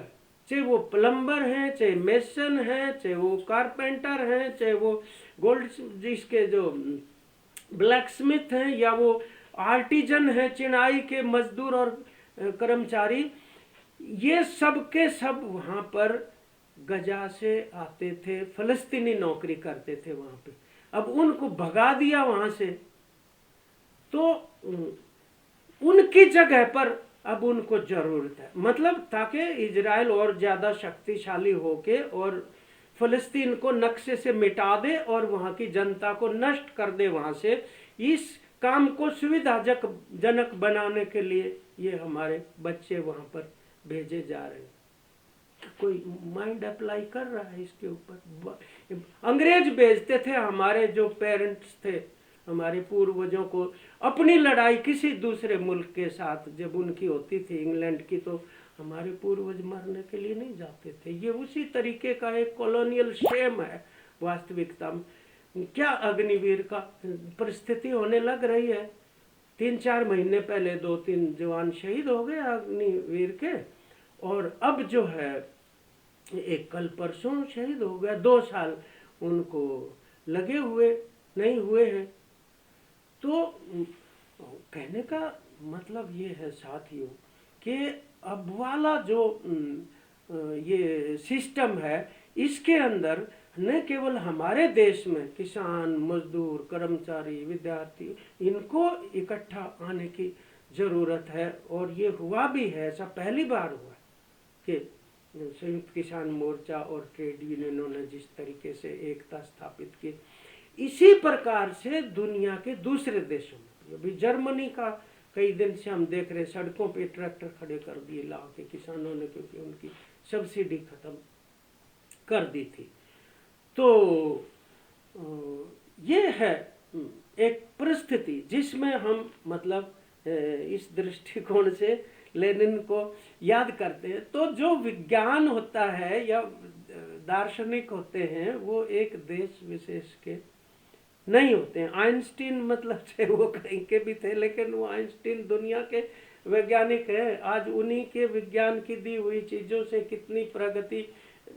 [SPEAKER 2] चाहे वो प्लम्बर हैं, चाहे मेसन हैं, चाहे वो कारपेंटर हैं, चाहे वो गोल्ड जिसके जो ब्लैक स्मिथ हैं, या वो आर्टिजन है, चिनाई के मजदूर और कर्मचारी, ये सब के सब वहां पर गजा से आते थे, फलस्तीनी नौकरी करते थे वहां पे। अब उनको भगा दिया वहां से, तो उनकी जगह पर अब उनको जरूरत है, मतलब ताकि इजराइल और ज्यादा शक्तिशाली होके और फलस्तीन को नक्शे से मिटा दे और वहां की जनता को नष्ट कर दे वहां से। इस काम को सुविधाजनक बनाने के लिए ये हमारे बच्चे वहां पर भेजे जा रहे हैं। कोई माइंड अप्लाई कर रहा है इसके ऊपर? अंग्रेज भेजते थे, हमारे जो पेरेंट्स थे, हमारे पूर्वजों को अपनी लड़ाई किसी दूसरे मुल्क के साथ जब उनकी होती थी, इंग्लैंड की, तो हमारे पूर्वज मरने के लिए नहीं जाते थे। ये उसी तरीके का एक कॉलोनियल शेम है वास्तविकता में। क्या अग्निवीर का परिस्थिति होने लग रही है। 3-4 महीने पहले 2-3 जवान शहीद हो गए अग्निवीर के, और अब जो है एक कल परसों शहीद हो गया। 2 साल उनको लगे हुए नहीं हुए हैं। तो कहने का मतलब ये है साथियों कि अब वाला जो ये सिस्टम है, इसके अंदर न केवल हमारे देश में किसान, मजदूर, कर्मचारी, विद्यार्थी, इनको इकट्ठा आने की ज़रूरत है। और ये हुआ भी है, ऐसा पहली बार हुआ कि संयुक्त किसान मोर्चा और ट्रेड यूनियनों ने जिस तरीके से एकता स्थापित की, इसी प्रकार से दुनिया के दूसरे देशों में, अभी जर्मनी का कई दिन से हम देख रहे, सड़कों पे ट्रैक्टर खड़े कर दिए ला के किसानों ने, क्योंकि उनकी सब्सिडी खत्म कर दी थी। तो ये है एक परिस्थिति जिसमें हम मतलब इस दृष्टिकोण से लेनिन को याद करते हैं। तो जो विज्ञान होता है या दार्शनिक होते हैं वो एक देश विशेष के नहीं होते हैं। आइंस्टीन मतलब से वो कहीं के भी थे, लेकिन वो आइंस्टीन दुनिया के वैज्ञानिक है। आज उन्हीं के विज्ञान की दी हुई चीज़ों से कितनी प्रगति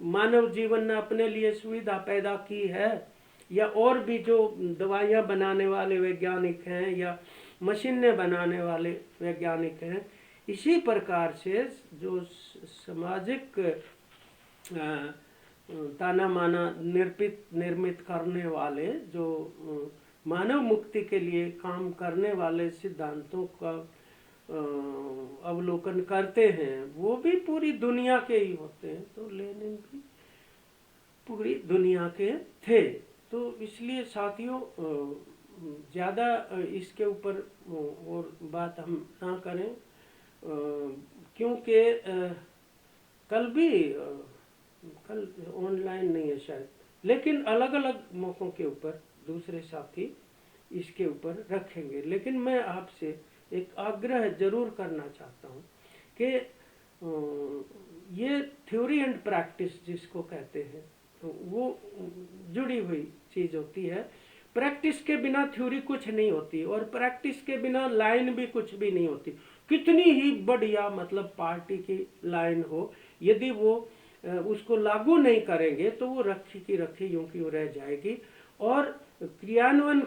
[SPEAKER 2] मानव जीवन ने अपने लिए सुविधा पैदा की है। या और भी जो दवाइयाँ बनाने वाले वैज्ञानिक हैं या मशीनें बनाने वाले वैज्ञानिक हैं, इसी प्रकार से जो सामाजिक ताना माना निर्मित करने वाले, जो मानव मुक्ति के लिए काम करने वाले सिद्धांतों का अवलोकन करते हैं, वो भी पूरी दुनिया के ही होते हैं। तो लेनिन भी पूरी दुनिया के थे। तो इसलिए साथियों ज़्यादा इसके ऊपर और बात हम ना करें, क्योंकि कल ऑनलाइन नहीं है शायद, लेकिन अलग अलग मौक़ों के ऊपर दूसरे साथी इसके ऊपर रखेंगे। लेकिन मैं आपसे एक आग्रह जरूर करना चाहता हूँ कि ये थ्योरी एंड प्रैक्टिस जिसको कहते हैं, तो वो जुड़ी हुई चीज़ होती है। प्रैक्टिस के बिना थ्योरी कुछ नहीं होती, और प्रैक्टिस के बिना लाइन भी कुछ भी नहीं होती। कितनी ही बढ़िया मतलब पार्टी की लाइन हो, यदि वो उसको लागू नहीं करेंगे तो वो रखी की रखी यूं की रह जाएगी। और क्रियान्वयन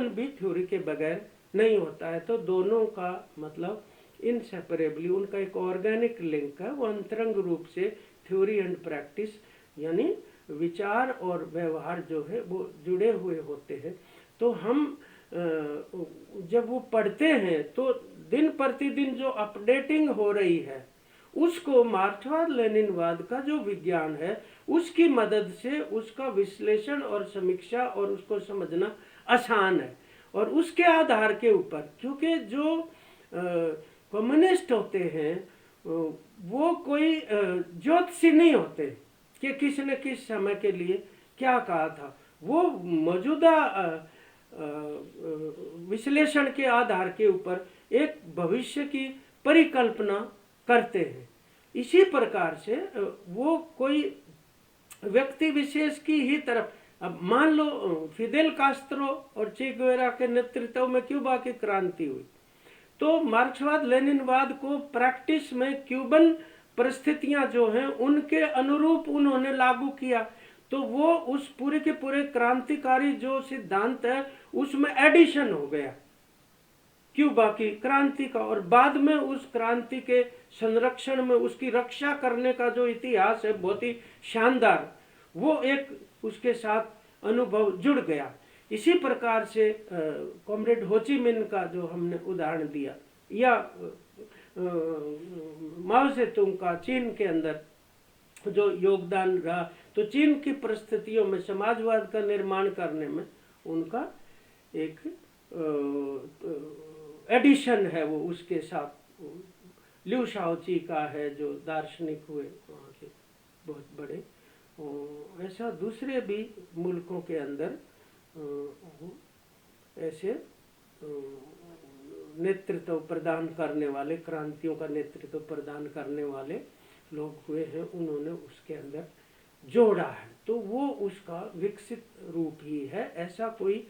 [SPEAKER 2] भी थ्योरी के बगैर नहीं होता है। तो दोनों का मतलब इनसेपरेबली उनका एक ऑर्गेनिक लिंक है, वो अंतरंग रूप से थ्योरी एंड प्रैक्टिस यानी विचार और व्यवहार जो है वो जुड़े हुए होते हैं। तो हम जब वो पढ़ते हैं तो दिन प्रतिदिन जो अपडेटिंग हो रही है, उसको मार्क्सवाद लेनिनवाद का जो विज्ञान है उसकी मदद से उसका विश्लेषण और समीक्षा और उसको समझना आसान है। और उसके आधार के ऊपर, क्योंकि जो कम्युनिस्ट होते हैं वो कोई ज्योतिषी नहीं होते कि किसी न किस समय के लिए क्या कहा था। वो मौजूदा विश्लेषण के आधार के ऊपर एक भविष्य की परिकल्पना करते हैं। इसी प्रकार से वो कोई व्यक्ति विशेष की ही तरफ, अब मान लो फिदेल कास्त्रो और चे गुवेरा के नेतृत्व में क्यूबा की क्रांति हुई, तो मार्क्सवाद लेनिनवाद को प्रैक्टिस में क्यूबन परिस्थितियां जो हैं उनके अनुरूप उन्होंने लागू किया। तो वो उस पूरे के पूरे क्रांतिकारी जो सिद्धांत है उसमें एडिशन हो गया क्यूबा की क्रांति का। और बाद में उस क्रांति के संरक्षण में उसकी रक्षा करने का जो इतिहास है बहुत ही शानदार, वो एक उसके साथ अनुभव जुड़ गया। इसी प्रकार से कॉमरेड हो ची मिन्ह का जो हमने उदाहरण दिया, या माओ सेतुंग का चीन के अंदर जो योगदान रहा, तो चीन की परिस्थितियों में समाजवाद का निर्माण करने में उनका एक एडिशन है वो उसके साथ। लिu शाओची का है जो दार्शनिक हुए वहाँ के बहुत बड़े, ऐसा दूसरे भी मुल्कों के अंदर ऐसे नेतृत्व प्रदान करने वाले, क्रांतियों का नेतृत्व प्रदान करने वाले लोग हुए हैं, उन्होंने उसके अंदर जोड़ा है। तो वो उसका विकसित रूप ही है, ऐसा कोई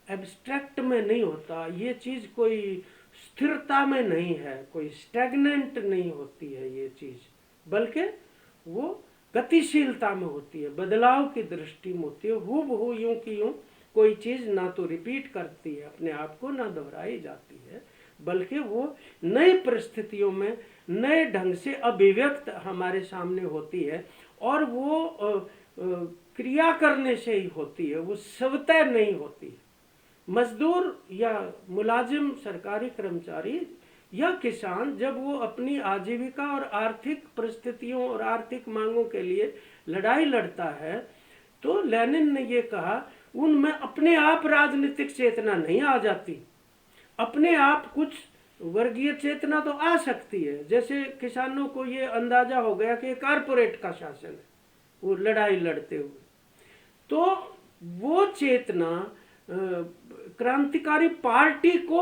[SPEAKER 2] एब्स्ट्रैक्ट में नहीं होता। ये चीज़ कोई स्थिरता में नहीं है, कोई स्टैग्नेंट नहीं होती है ये चीज़, बल्कि वो गतिशीलता में होती है, बदलाव की दृष्टि में होती है। हूबहू यूं की यूं कोई चीज़ ना तो रिपीट करती है अपने आप को, ना दोहराई जाती है, बल्कि वो नई परिस्थितियों में नए ढंग से अभिव्यक्त हमारे सामने होती है, और वो क्रिया करने से ही होती है, वो स्वतः नहीं होती है। मजदूर या मुलाजिम, सरकारी कर्मचारी या किसान जब वो अपनी आजीविका और आर्थिक परिस्थितियों और आर्थिक मांगों के लिए लड़ाई लड़ता है, तो लेनिन ने ये कहा उनमें अपने आप राजनीतिक चेतना नहीं आ जाती, अपने आप कुछ वर्गीय चेतना तो आ सकती है। जैसे किसानों को ये अंदाजा हो गया कि कारपोरेट का शासन है, वो लड़ाई लड़ते हुए, तो वो चेतना क्रांतिकारी पार्टी को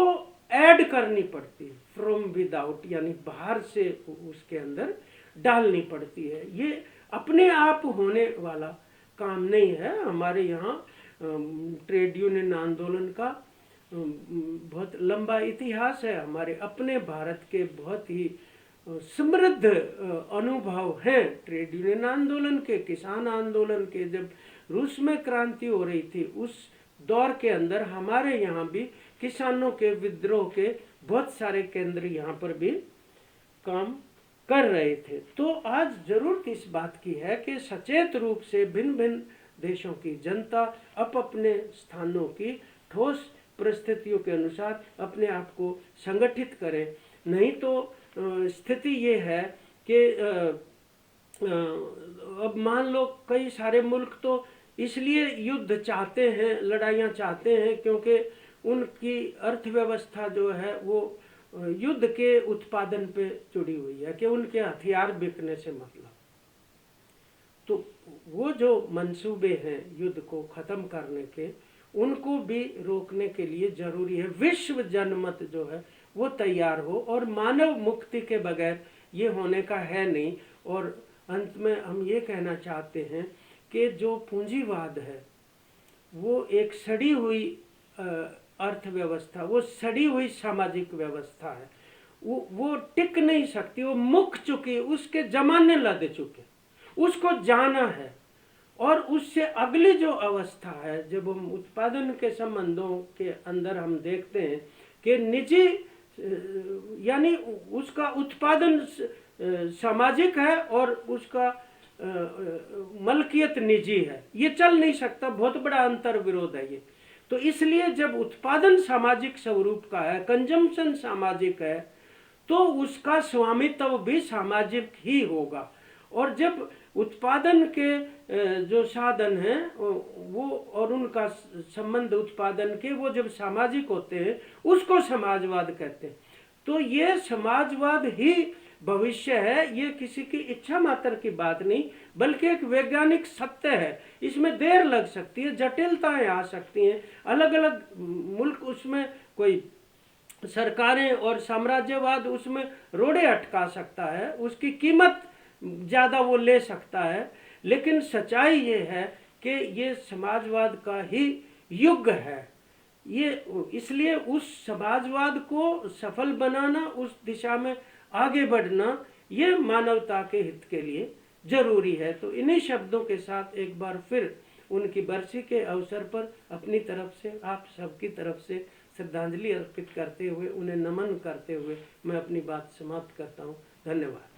[SPEAKER 2] ऐड करनी पड़ती है फ्रॉम विदाउट, यानी बाहर से उसके अंदर डालनी पड़ती है। ये अपने आप होने वाला काम नहीं है। हमारे यहाँ ट्रेड यूनियन आंदोलन का बहुत लंबा इतिहास है, हमारे अपने भारत के बहुत ही समृद्ध अनुभव हैं ट्रेड यूनियन आंदोलन के, किसान आंदोलन के। जब रूस में क्रांति हो रही थी उस दौर के अंदर हमारे यहाँ भी किसानों के विद्रोह के बहुत सारे केंद्र यहाँ पर भी काम कर रहे थे। तो आज जरूरत इस बात की है कि सचेत रूप से भिन्न भिन्न देशों की जनता अपने स्थानों की ठोस परिस्थितियों के अनुसार अपने आप को संगठित करें। नहीं तो स्थिति ये है कि अब मान लो कई सारे मुल्क तो इसलिए युद्ध चाहते हैं, लड़ाइयाँ चाहते हैं, क्योंकि उनकी अर्थव्यवस्था जो है वो युद्ध के उत्पादन पे जुड़ी हुई है, कि उनके हथियार बिकने से मतलब। तो वो जो मंसूबे हैं युद्ध को ख़त्म करने के, उनको भी रोकने के लिए जरूरी है विश्व जनमत जो है वो तैयार हो, और मानव मुक्ति के बगैर ये होने का है नहीं। और अंत में हम ये कहना चाहते हैं कि जो पूंजीवाद है वो एक सड़ी हुई अर्थव्यवस्था, वो सड़ी हुई सामाजिक व्यवस्था है, वो टिक नहीं सकती, वो मुक चुकी, उसके जमाने लद चुके, उसको जाना है। और उससे अगली जो अवस्था है, जब हम उत्पादन के संबंधों के अंदर हम देखते हैं कि निजी यानी उसका उत्पादन सामाजिक है और उसका मलकियत निजी है, ये चल नहीं सकता, बहुत बड़ा अंतर विरोध है ये। तो इसलिए जब उत्पादन सामाजिक स्वरूप का है, कंजम्पशन सामाजिक है, तो उसका स्वामित्व भी सामाजिक ही होगा। और जब उत्पादन के जो साधन हैं वो और उनका संबंध उत्पादन के, वो जब सामाजिक होते हैं उसको समाजवाद कहते हैं। तो ये समाजवाद ही भविष्य है, ये किसी की इच्छा मात्र की बात नहीं, बल्कि एक वैज्ञानिक सत्य है। इसमें देर लग सकती है, जटिलताएं आ सकती हैं, अलग अलग मुल्क उसमें कोई सरकारें और साम्राज्यवाद उसमें रोड़े अटका सकता है, उसकी कीमत ज़्यादा वो ले सकता है, लेकिन सच्चाई ये है कि ये समाजवाद का ही युग है। ये इसलिए उस समाजवाद को सफल बनाना, उस दिशा में आगे बढ़ना, ये मानवता के हित के लिए जरूरी है। तो इन्हीं शब्दों के साथ एक बार फिर उनकी बरसी के अवसर पर अपनी तरफ से, आप सबकी तरफ से श्रद्धांजलि अर्पित करते हुए, उन्हें नमन करते हुए मैं अपनी बात समाप्त करता हूँ। धन्यवाद।